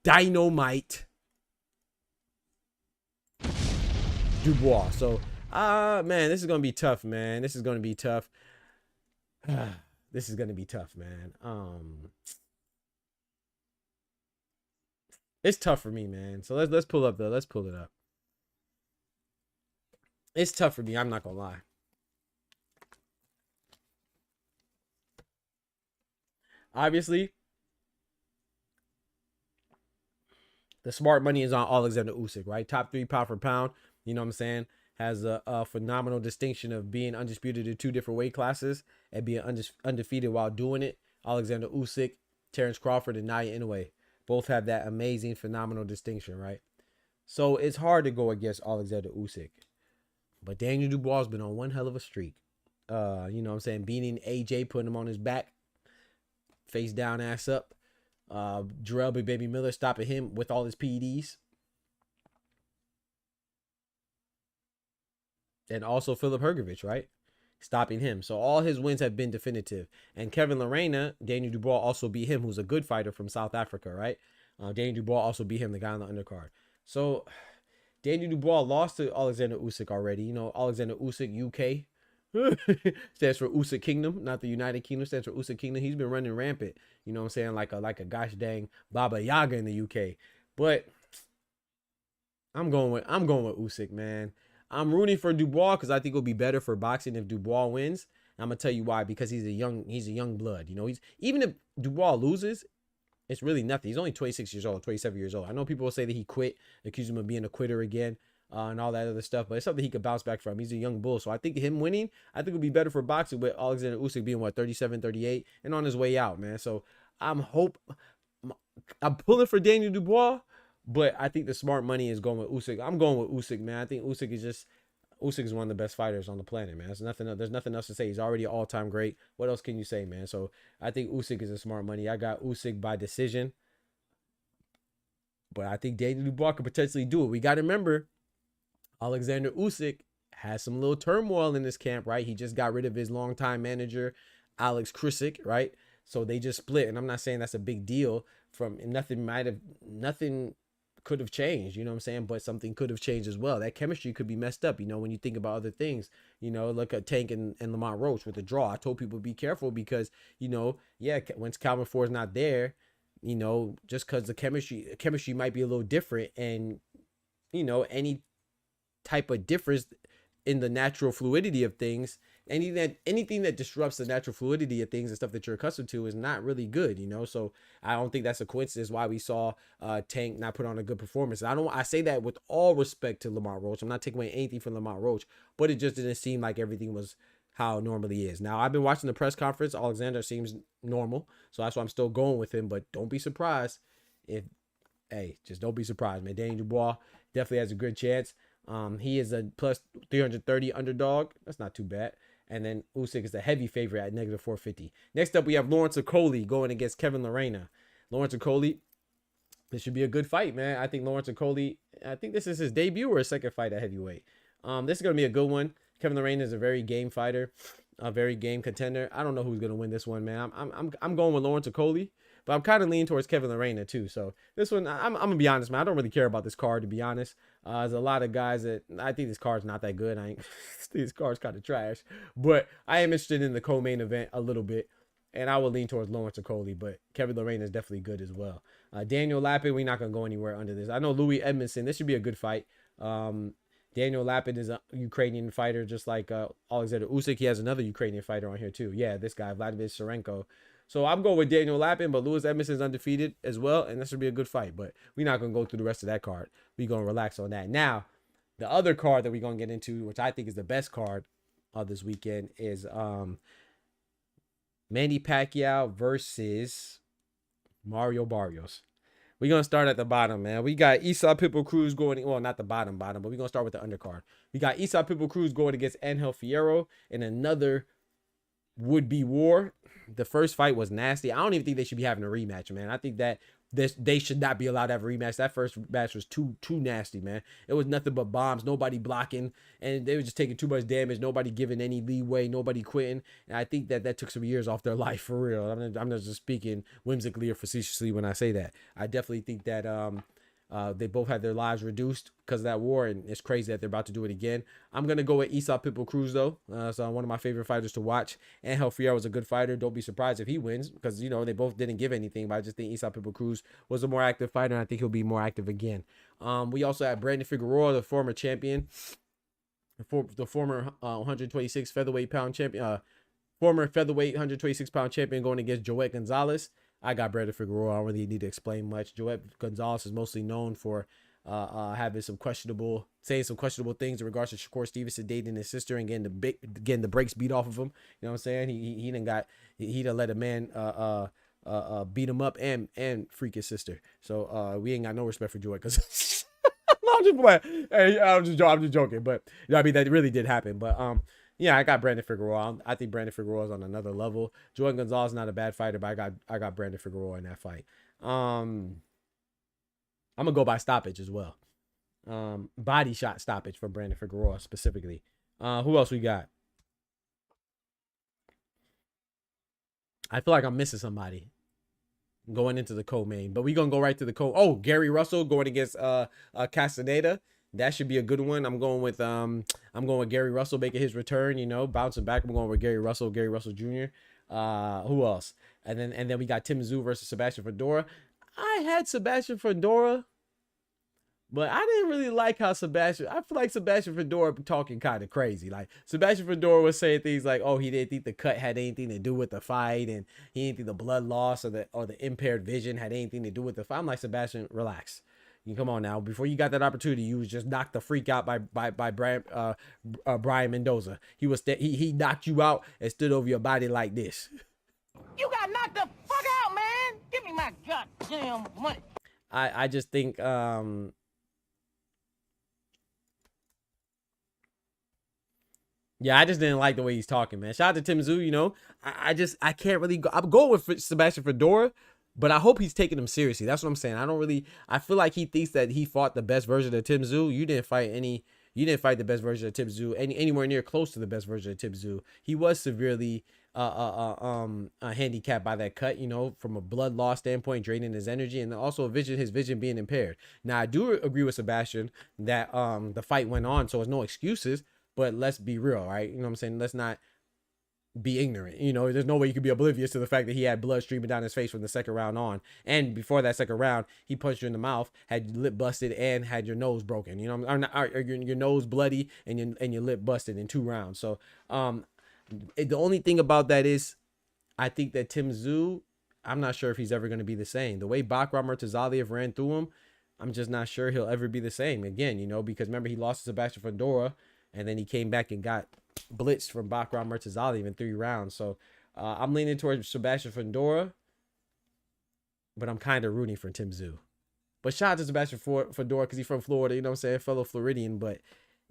Dynamite Dubois. So, man, this is going to be tough, man. This is going to be tough. This is going to be tough, man. It's tough for me, man. So let's pull up let's pull it up. It's tough for me, I'm not going to lie. Obviously, the smart money is on Alexander Usyk, right? Top 3 pound for pound. You know what I'm saying? Has a phenomenal distinction of being undisputed in 2 different weight classes and being undefeated while doing it. Alexander Usyk, Terrence Crawford, and Naoya Inoue both have that amazing, phenomenal distinction, right? So it's hard to go against Alexander Usyk. But Daniel Dubois has been on one hell of a streak. You know what I'm saying? Beating AJ, putting him on his back. Face down, ass up. Jarrell Big Baby Miller stopping him with all his PEDs. And also Philip Hergovich, right? Stopping him. So all his wins have been definitive. And Kevin Lerena, Daniel Dubois also beat him, who's a good fighter from South Africa, right? Daniel Dubois also beat him, the guy on the undercard. So Daniel Dubois lost to Alexander Usyk already. Alexander Usyk, UK. Stands for Usyk Kingdom, not the United Kingdom. Stands for Usyk Kingdom. He's been running rampant. You know what I'm saying? Like a gosh dang Baba Yaga in the UK. But I'm going with Usyk, man. I'm rooting for Dubois because I think it'll be better for boxing if Dubois wins. I'm gonna tell you why, because he's a young blood. Even if Dubois loses, it's really nothing. He's only 26 years old, 27 years old. I know people will say that he quit, accuse him of being a quitter again. And all that other stuff, but it's something he could bounce back from. He's a young bull, so I think him winning, I think it'll be better for boxing with Alexander Usyk being 37, 38, and on his way out, man. So I'm pulling for Daniel Dubois, but I think the smart money is going with Usyk. I'm going with Usyk, man. I think Usyk is one of the best fighters on the planet, man. There's nothing else to say. He's already all-time great. What else can you say, man? So I think Usyk is a smart money. I got Usyk by decision, but I think Daniel Dubois could potentially do it. We got to remember, Alexander Usyk has some little turmoil in this camp, right? He just got rid of his longtime manager, Alex Krisick, right? So they just split, and I'm not saying that's a big deal. Nothing could have changed, you know what I'm saying? But something could have changed as well. That chemistry could be messed up, when you think about other things. Look at Tank and Lamont Roach with the draw. I told people be careful because, once Calvin Ford's not there, just because the chemistry might be a little different, and any type of difference in the natural fluidity of things, anything that disrupts the natural fluidity of things and stuff that you're accustomed to is not really good, so I don't think that's a coincidence why we saw Tank not put on a good performance. I say that with all respect to Lamont Roach. I'm not taking away anything from Lamont Roach, but it just didn't seem like everything was how it normally is. Now, I've been watching the press conference. Alexander seems normal, so that's why I'm still going with him, but don't be surprised just don't be surprised, man. Daniel Dubois definitely has a good chance. He is a plus 330 underdog. That's not too bad. And then Usyk is the heavy favorite at negative 450. Next up, we have Lawrence Okolie going against Kevin Lerena. Lawrence Okolie, This should be a good fight, man. I think Lawrence Okoli, I think this is his debut or his second fight at heavyweight. This is going to be a good one. Kevin Lorraine is a very game fighter, a very game contender. I don't know who's going to win this one, man. I'm going with Lawrence Okoli, but I'm kind of leaning towards Kevin Lorraine too. So this one, I'm going to be honest, man. I don't really care about this card, to be honest. There's a lot of guys that I think this card's not that good. I ain't this card's kind of trash, but I am interested in the co-main event a little bit. And I will lean towards Lawrence Okoli, but Kevin Lorraine is definitely good as well. Daniel Lapid, we're not going to go anywhere under this. I know Louis Edmondson, this should be a good fight. Daniel Lapid is a Ukrainian fighter, just like Alexander Usyk. He has another Ukrainian fighter on here too. Yeah, this guy, Vladimir Sarenko. So I'm going with Daniel Lapid, but Louis Edmondson is undefeated as well, and this should be a good fight. But we're not going to go through the rest of that card. We're going to relax on that. Now, the other card that we're going to get into, which I think is the best card of this weekend, is Manny Pacquiao versus Mario Barrios. We're going to start at the bottom, man. We got Isa Pitbull Cruz going, well, not the bottom, but we're going to start with the undercard. We got Isa Pitbull Cruz going against Angel Fierro in another would-be war. The first fight was nasty. I don't even think they should be having a rematch, man. I think that they should not be allowed to have a rematch. That first match was too nasty, man. It was nothing but bombs, nobody blocking, and they were just taking too much damage, nobody giving any leeway, nobody quitting. And I think that took some years off their life, for real. I'm not just speaking whimsically or facetiously when I say that. I definitely think that they both had their lives reduced because of that war, and it's crazy that they're about to do it again. I'm going to go with Isa Pitbull Cruz, though. So one of my favorite fighters to watch. Angel Fierro was a good fighter. Don't be surprised if he wins because, you know, they both didn't give anything, but I just think Isa Pitbull Cruz was a more active fighter, and I think he'll be more active again. We also have Brandon Figueroa, the former champion, the former 126 featherweight pound champion, former featherweight 126 pound champion going against Joet Gonzalez. I got Brandon Figueroa. I don't really need to explain much. Joet Gonzalez is mostly known for having saying some questionable things in regards to Shakur Stevenson dating his sister and getting the brakes beat off of him. You know what I'm saying? He done let a man beat him up and freak his sister. So we ain't got no respect for Joet because I'm just playing. Hey, I'm just joking. But you know, I mean, that really did happen. But yeah, I got Brandon Figueroa. I think Brandon Figueroa is on another level. Joet Gonzalez is not a bad fighter, but I got Brandon Figueroa in that fight. I'm gonna go by stoppage as well. Body shot stoppage for Brandon Figueroa specifically. Who else we got? I feel like I'm missing somebody going into the co-main, but we're gonna go right to the Oh, Gary Russell going against Castaneda. That should be a good one. I'm going with Gary Russell making his return, you know, bouncing back. I'm going with Gary Russell Jr. Who else? And then we got Tim Tszyu versus Sebastian Fedora. I had Sebastian Fedora, but I didn't really like how I feel like Sebastian Fedora talking kind of crazy. Like Sebastian Fedora was saying things like, oh, he didn't think the cut had anything to do with the fight, and he didn't think the blood loss or the impaired vision had anything to do with the fight. I'm like, Sebastian, relax. You come on now. Before you got that opportunity, you was just knocked the freak out by Brian Mendoza. He knocked you out and stood over your body like this. You got knocked the fuck out, man. Give me my goddamn money. I just think yeah, I just didn't like the way he's talking, man. Shout out to Tim Tszyu, you know. I can't really go. I'm going with Sebastian Fedora, but I hope he's taking him seriously. That's what I'm saying. I feel like he thinks that he fought the best version of Tim Tszyu. You didn't fight the best version of Tim Tszyu anywhere near close to the best version of Tim Tszyu. He was severely handicapped by that cut, you know, from a blood loss standpoint, draining his energy, and also his vision being impaired. Now, I do agree with Sebastian that the fight went on, so there's no excuses, but let's be real, right? You know what I'm saying? Let's not be ignorant. You know, there's no way you could be oblivious to the fact that he had blood streaming down his face from the second round on. And before that second round, he punched you in the mouth, had your lip busted, and had your nose broken. You know, or your nose bloody and your lip busted in 2 rounds. So the only thing about that is I think that Tim Tszyu, I'm not sure if he's ever going to be the same. The way Bakram Murtazaliev ran through him, I'm just not sure he'll ever be the same again, you know, because remember he lost to Sebastian Fedora and then he came back and got blitzed from Bakram Murtazaliev in 3 rounds. So I'm leaning towards Sebastian Fedora, but I'm kind of rooting for Tim Tszyu. But shout out to Sebastian Fedora because he's from Florida, you know what I'm saying, fellow Floridian, but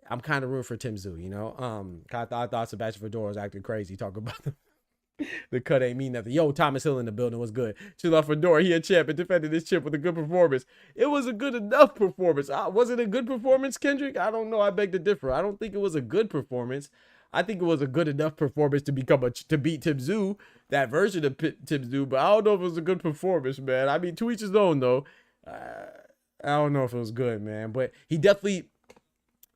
I'm kind of rooting for Tim Tszyu, you know. I thought Sebastian Fedora was acting crazy talking about him. The cut ain't mean nothing. Yo, Thomas Hill in the building was good. Chill off Fedora. He a champ and defended his chip with a good performance. It was a good enough performance. Was it a good performance, Kendrick? I don't know. I beg to differ. I don't think it was a good performance. I think it was a good enough performance to beat Tim Tszyu, that version of Tim Tszyu. But I don't know if it was a good performance, man. I mean, to each his own, though. I don't know if it was good, man. But he definitely.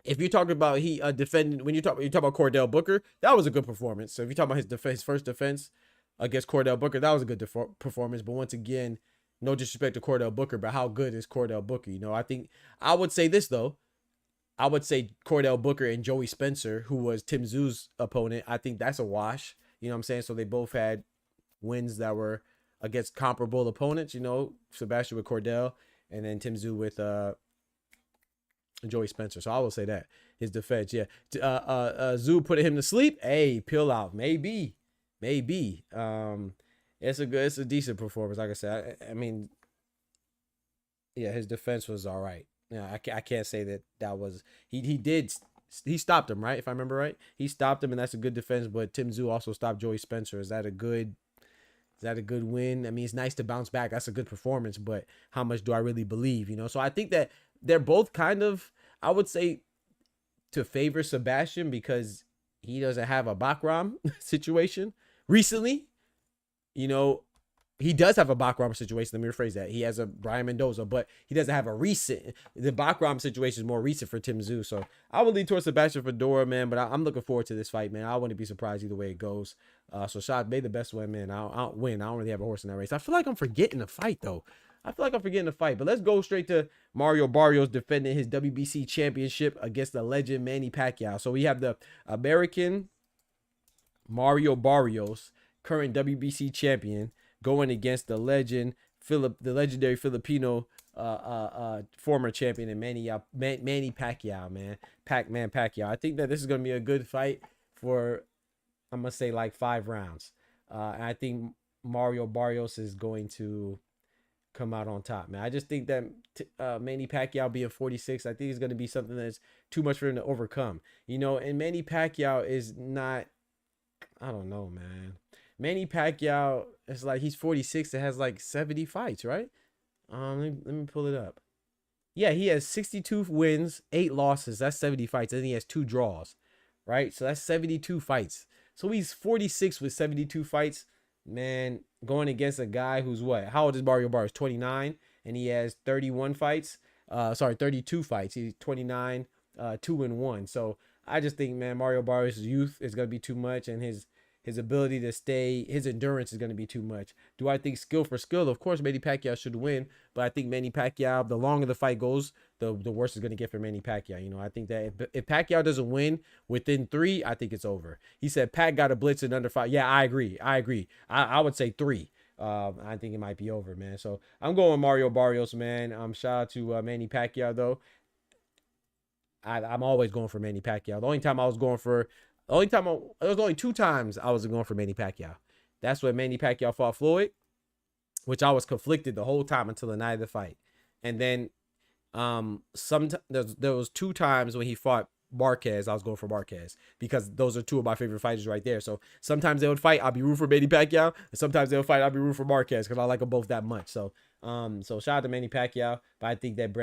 If you're talking about he defending, when you talk about Cordell Booker, that was a good performance. So if you talk about his first defense against Cordell Booker, that was a good performance. But once again, no disrespect to Cordell Booker, but how good is Cordell Booker? You know, I think I would say this though. I would say Cordell Booker and Joey Spencer, who was Tim Tszyu's opponent, I think that's a wash. You know what I'm saying? So they both had wins that were against comparable opponents. You know, Sebastian with Cordell, and then Tim Tszyu with Joey Spencer. So I will say that his defense, yeah. Tszyu put him to sleep. Hey, peel out, maybe. It's a decent performance. Like I said, I mean, yeah, his defense was all right. Yeah, I can't say that was he stopped him, right? If I remember right, he stopped him, and that's a good defense. But Tim Tszyu also stopped Joey Spencer. Is that a good win? I mean, it's nice to bounce back. That's a good performance, but how much do I really believe? You know, so I think that they're both kind of, I would say, to favor Sebastian because he doesn't have a Bakram situation recently. You know, he does have a Bakram situation. Let me rephrase that. He has a Brian Mendoza, but he doesn't have a recent. The Bakram situation is more recent for Tim Tszyu. So I would lean towards Sebastian Fedora, man, but I'm looking forward to this fight, man. I wouldn't be surprised either way it goes. So Shad made the best win, man. I'll win. I don't really have a horse in that race. I feel like I'm forgetting the fight, though. But let's go straight to Mario Barrios defending his WBC championship against the legend Manny Pacquiao. So we have the American Mario Barrios, current WBC champion, going against the legendary Filipino former champion and Manny Pacquiao, man. Pac-Man Pacquiao. I think that this is going to be a good fight for, I'm going to say, like 5 rounds. And I think Mario Barrios is going to come out on top, man. I just think that Manny Pacquiao being 46, I think it's going to be something that's too much for him to overcome. You know, and Manny Pacquiao is not, I don't know, man. Manny Pacquiao is like, he's 46 and has like 70 fights, right? Let me pull it up. Yeah, he has 62 wins, 8 losses. That's 70 fights. And he has 2 draws, right? So that's 72 fights. So he's 46 with 72 fights. Man, going against a guy who's what? How old is Mario Barrios? 29, and he has 32 fights. He's 29, 2-1. So I just think, man, Mario Barrios' youth is gonna be too much, and his ability to stay, his endurance is going to be too much. Do I think skill for skill? Of course, Manny Pacquiao should win, but I think Manny Pacquiao, the longer the fight goes, the worse it's going to get for Manny Pacquiao. You know, I think that if Pacquiao doesn't win within 3, I think it's over. He said Pac got a blitz in under 5. Yeah, I agree. I would say 3. I think it might be over, man. So I'm going with Mario Barrios, man. Shout out to Manny Pacquiao, though. I'm always going for Manny Pacquiao. The only time I was going for there was only 2 times I was going for Manny Pacquiao. That's when Manny Pacquiao fought Floyd, which I was conflicted the whole time until the night of the fight. And then there was 2 times when he fought Marquez, I was going for Marquez because those are 2 of my favorite fighters right there. So sometimes they would fight, I'll be rooting for Manny Pacquiao, and sometimes they would fight, I'll be rooting for Marquez because I like them both that much. So shout out to Manny Pacquiao, but I think that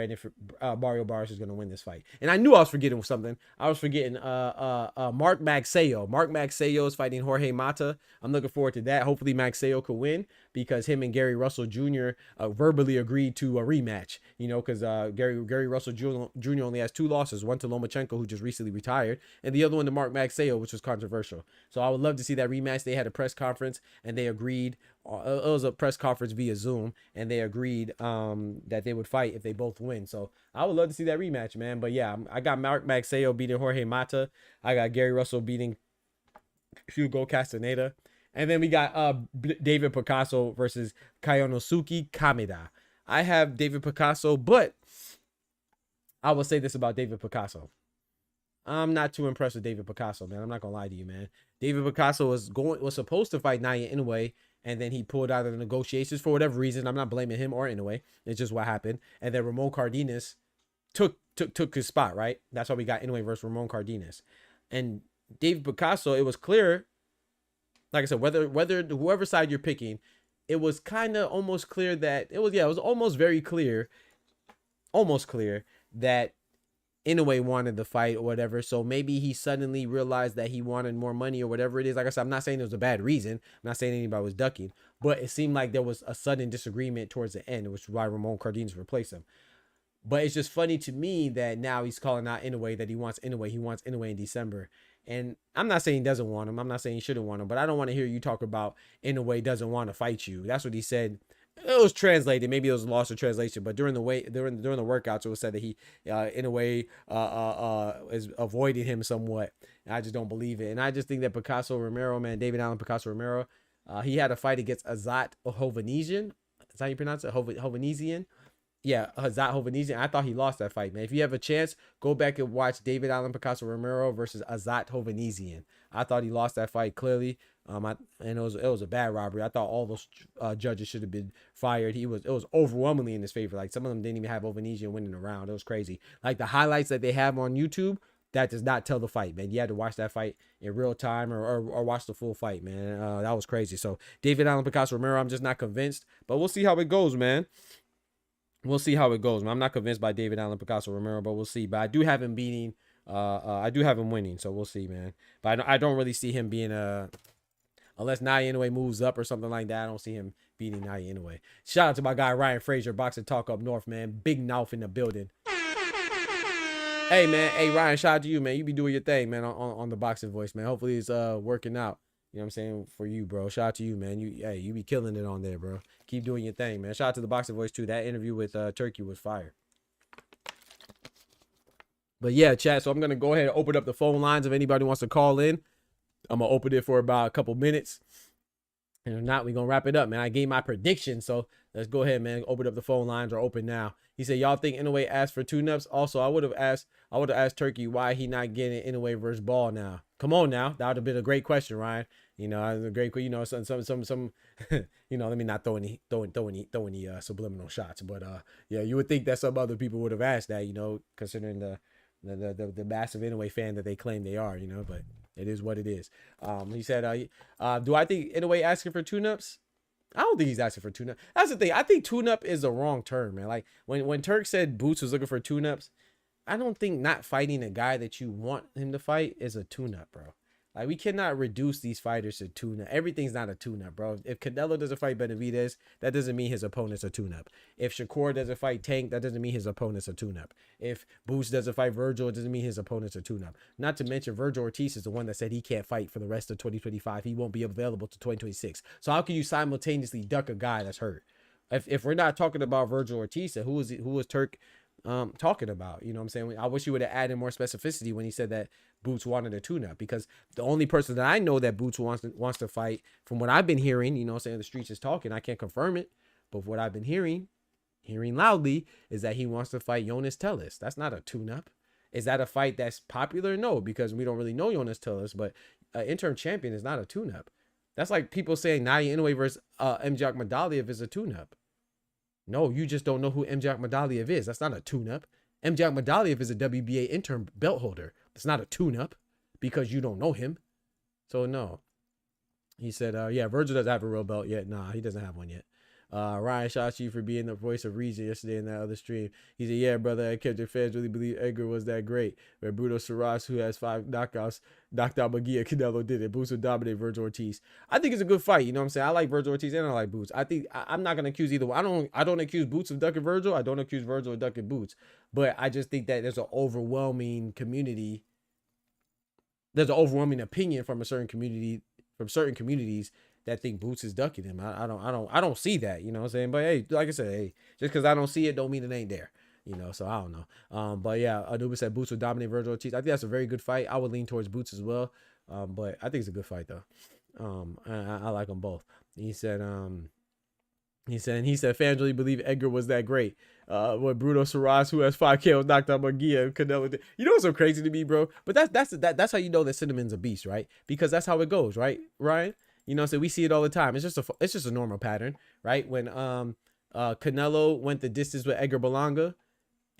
Mario Barrios is going to win this fight. And I knew I was forgetting something. I was forgetting Mark Magsayo. Mark Magsayo is fighting Jorge Mata. I'm looking forward to that. Hopefully Magsayo could win because him and Gary Russell Jr. Verbally agreed to a rematch. You know, because Gary Russell Jr. only has 2 losses, one to Lomachenko, who just recently retired, and the other one to Mark Magsayo, which was controversial. So I would love to see that rematch. They had a press conference and they agreed. It was a press conference via Zoom, and they agreed that they would fight if they both win. So I would love to see that rematch, man. But yeah, I got Mark Magsayo beating Jorge Mata. I got Gary Russell beating Hugo Castaneda. And then we got David Picasso versus Kayonosuke Kameda. I have David Picasso, but I will say this about David Picasso. I'm not too impressed with David Picasso, man. I'm not gonna lie to you, man. David Picasso was supposed to fight Naya Inoue, and then he pulled out of the negotiations for whatever reason. I'm not blaming him or Inoue. It's just what happened. And then Ramon Cardenas took his spot, right? That's why we got Inoue versus Ramon Cardenas. And David Picasso, it was clear like I said, whether whoever side you're picking, it was kind of almost clear that it was almost very clear, that Inoue wanted the fight or whatever. So maybe he suddenly realized that he wanted more money or whatever it is. Like I said, I'm not saying it was a bad reason. I'm not saying anybody was ducking, but it seemed like there was a sudden disagreement towards the end, which is why Ramon Cardenas replaced him. But it's just funny to me that now he's calling out Inoue, that he wants Inoue in December. And I'm not saying he doesn't want him. I'm not saying he shouldn't want him, but I don't want to hear you talk about Inoue doesn't want to fight you. That's what he said. It was translated. Maybe it was lost in translation, but during the workouts, it was said that he, Inoue, is avoiding him somewhat. And I just don't believe it. And I just think that Picasso Romero, man, David Allen Picasso Romero, he had a fight against Azat Hovhannisyan. Is that how you pronounce it? Hovhannisyan. Yeah, Azat Hovhannisyan. I thought he lost that fight, man. If you have a chance, go back and watch David Allen Picasso Romero versus Azat Hovhannisyan. I thought he lost that fight clearly. And it was a bad robbery. I thought all those judges should have been fired. It was overwhelmingly in his favor. Like some of them didn't even have Hovhannisyan winning the round. It was crazy. Like the highlights that they have on YouTube, that does not tell the fight, man. You had to watch that fight in real time or watch the full fight, man. That was crazy. So David Allen Picasso Romero, I'm just not convinced, but we'll see how it goes, man. We'll see how it goes. I'm not convinced by David Allen Picasso Romero, but we'll see. But I do have him beating. I do have him winning, so we'll see, man. But I don't really see him being unless Naoya Inoue moves up or something like that. I don't see him beating Naoya Inoue. Shout out to my guy Ryan Frazier, Boxing Talk up north, man. Big mouth in the building. Hey, man. Hey, Ryan. Shout out to you, man. You be doing your thing, man, on the Boxing Voice, man. Hopefully it's working out. You know what I'm saying? For you, bro. Shout out to you, man. You be killing it on there, bro. Keep doing your thing, man. Shout out to the Boxing Voice, too. That interview with Turkey was fire. But yeah, chat. So I'm going to go ahead and open up the phone lines if anybody wants to call in. I'm going to open it for about a couple minutes. And if not, we're going to wrap it up, man. I gave my prediction. So let's go ahead, man. Open up the phone lines are open now. He said, y'all think Inoue asked for tune-ups? Also, I would have asked Turkey why he not getting Inoue versus Ball now. Come on now. That would have been a great question, Ryan. You know, a great, you know, some, you know, let me not throw any subliminal shots, but yeah, you would think that some other people would have asked that, you know, considering the massive Inoue fan that they claim they are, you know, but it is what it is. He said, do I think Inoue asking for tune-ups? I don't think he's asking for tune-up. That's the thing. I think tune-up is the wrong term, man. Like when Turk said Boots was looking for tune-ups, I don't think not fighting a guy that you want him to fight is a tune-up, bro. Like, we cannot reduce these fighters to tune-up. Everything's not a tune-up, bro. If Canelo doesn't fight Benavidez, that doesn't mean his opponent's a tune-up. If Shakur doesn't fight Tank, that doesn't mean his opponent's a tune-up. If Boots doesn't fight Virgil, it doesn't mean his opponent's a tune-up. Not to mention, Virgil Ortiz is the one that said he can't fight for the rest of 2025. He won't be available to 2026. So how can you simultaneously duck a guy that's hurt? If we're not talking about Virgil Ortiz, who was Turk talking about? You know what I'm saying? I wish you would have added more specificity when he said that Boots wanted a tune-up, because the only person that I know that Boots wants to fight, from what I've been hearing, you know what I'm saying, the streets is talking, I can't confirm it, but what I've been hearing loudly, is that he wants to fight Jonas Tellis. That's not a tune-up. Is that a fight that's popular? No, because we don't really know Jonas Tellis, but interim champion is not a tune-up. That's like people saying Naoya Inoue versus MJ Akhmadaliev is a tune-up. No, you just don't know who MJ Akhmadaliev is. That's not a tune-up. MJ Akhmadaliev is a WBA interim belt holder. It's not a tune-up because you don't know him. So, no. He said, yeah, Virgil doesn't have a real belt yet. Nah, he doesn't have one yet. Ryan, shout out to you for being the voice of reason yesterday in that other stream. He said, yeah, brother, I kept your fans really believe Edgar was that great. Where Bruno Saras, who has 5 knockouts, knocked out McGee, Canelo did it. Boots would dominate Virgil Ortiz. I think it's a good fight. You know what I'm saying? I like Virgil Ortiz and I like Boots. I think I'm not going to accuse either one. I don't accuse Boots of ducking Virgil. I don't accuse Virgil of ducking Boots. But I just think that there's an overwhelming community. There's an overwhelming opinion from certain communities that think Boots is ducking him. I don't see that, you know what I'm saying? But hey, like I said, hey, just because I don't see it don't mean it ain't there, you know, so I don't know. But yeah, Anubis said Boots would dominate Virgil Ortiz. I think that's a very good fight. I would lean towards Boots as well. But I think it's a good fight though. I like them both. He said fans really believe Edgar was that great. What Bruno Saras, who has 5 KOs, knocked out McGee and Canelo did. You know what's so crazy to me, bro? But that's how you know that Cinnamon's a beast, right? Because that's how it goes, right, Ryan? You know, so we see it all the time. It's just a normal pattern, right? When Canelo went the distance with Edgar Berlanga,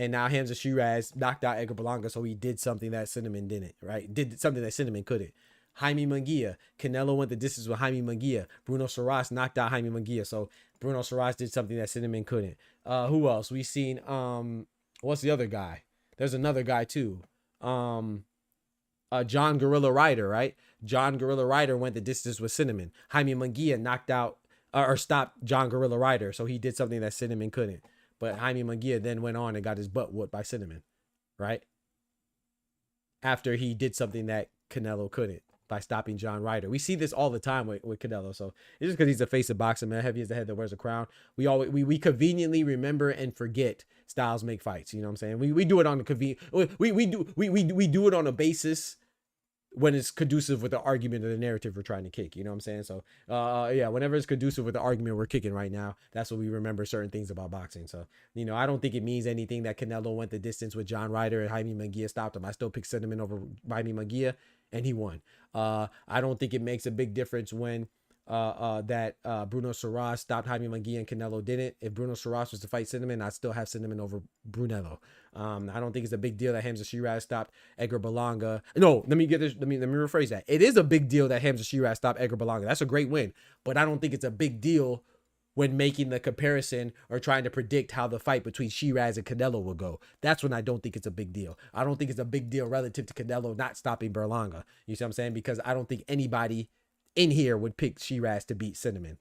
and now Hamza Shiraz knocked out Edgar Berlanga, so he did something that Cinnamon didn't, right? Did something that Cinnamon couldn't. Jaime Munguia. Canelo went the distance with Jaime Munguia. Bruno Soros knocked out Jaime Munguia. So Bruno Soros did something that Cinnamon couldn't. Who else? We seen what's the other guy? There's another guy too. John Gorilla Ryder, right? John Gorilla Ryder went the distance with Cinnamon. Jaime Munguia knocked out or stopped John Gorilla Ryder. So he did something that Cinnamon couldn't. But Jaime Munguia then went on and got his butt whooped by Cinnamon, right? After he did something that Canelo couldn't by stopping John Ryder. We see this all the time with Canelo. So it's just because he's the face of boxing, man. Heavy as the head that wears a crown. We conveniently remember and forget styles make fights. You know what I'm saying? We do it on the we do it on a basis when it's conducive with the argument or the narrative we're trying to kick. You know what I'm saying? So yeah, whenever it's conducive with the argument we're kicking right now, that's what we remember certain things about boxing. So, you know, I don't think it means anything that Canelo went the distance with John Ryder and Jaime Munguia stopped him. I still pick Cinnamon over Jaime Munguia, and he won. I don't think it makes a big difference when Bruno Soros stopped Jaime Munguia and Canelo didn't. If Bruno Soros was to fight Cinnamon, I'd still have Cinnamon over Brunello. I don't think it's a big deal that Hamza Shiraz stopped Edgar Berlanga. No, let me rephrase that. It is a big deal that Hamza Shiraz stopped Edgar Berlanga. That's a great win, but I don't think it's a big deal when making the comparison or trying to predict how the fight between Shiraz and Canelo will go. That's when I don't think it's a big deal. I don't think it's a big deal relative to Canelo not stopping Berlanga. You see what I'm saying? Because I don't think anybody in here would pick Shiraz to beat Cinnamon.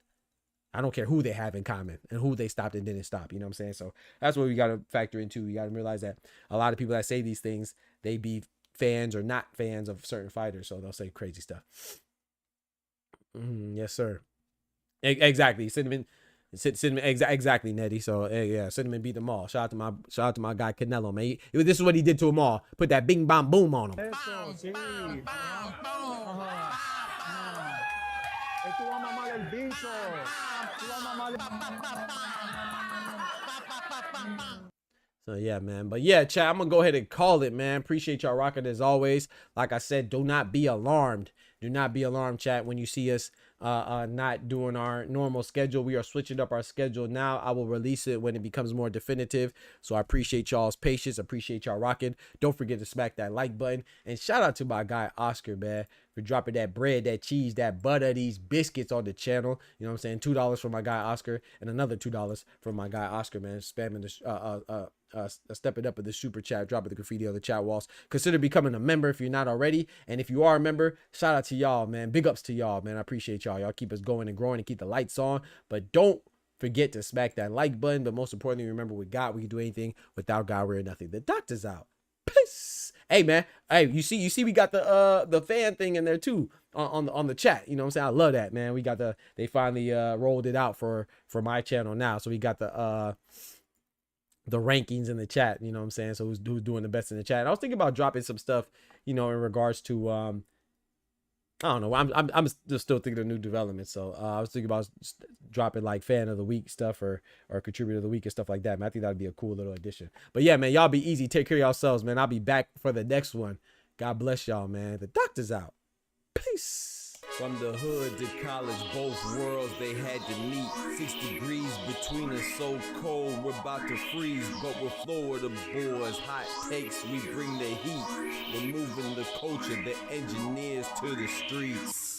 I don't care who they have in common and who they stopped and didn't stop. You know what I'm saying? So that's what we got to factor into. We got to realize that a lot of people that say these things, they be fans or not fans of certain fighters. So they'll say crazy stuff. Yes, sir. Exactly. Cinnamon, exactly, Nettie. So yeah, Cinnamon beat them all. Shout out to my guy Canelo, man. This is what he did to them all. Put that bing bang boom on them. So yeah, man. But yeah, chat, I'm gonna go ahead and call it, man. Appreciate y'all rocking as always. Like I said, do not be alarmed. Do not be alarmed, chat, when you see us not doing our normal schedule. We are switching up our schedule now. I will release it when it becomes more definitive. So I appreciate y'all's patience. Appreciate y'all rocking. Don't forget to smack that like button. And shout out to my guy Oscar, man, for dropping that bread, that cheese, that butter, these biscuits on the channel. You know what I'm saying? $2 for my guy Oscar and another $2 for my guy Oscar, man. Spamming the stepping up with the super chat, dropping the graffiti on the chat walls. Consider becoming a member if you're not already. And if you are a member, shout out to y'all, man. Big ups to y'all, man. I appreciate y'all. Y'all keep us going and growing and keep the lights on. But don't forget to smack that like button. But most importantly, remember, with God, we can do anything. Without God, we're nothing. The doctor's out. Peace. Hey, man. Hey, you see we got the fan thing in there too on the chat. You know what I'm saying? I love that, man. We got they finally rolled it out for my channel now. So we got the rankings in the chat, you know what I'm saying? So who's doing the best in the chat? And I was thinking about dropping some stuff, you know, in regards to I don't know. I'm just still thinking of new developments. So I was thinking about dropping like fan of the week stuff or contributor of the week and stuff like that. Man, I think that'd be a cool little addition. But yeah, man, y'all be easy. Take care of yourselves, man. I'll be back for the next one. God bless y'all, man. The doctor's out. Peace. From the hood to college, both worlds they had to meet. 6 degrees between us, so cold, we're about to freeze. But we're Florida boys, hot takes, we bring the heat. We're moving the culture, the engineers to the streets.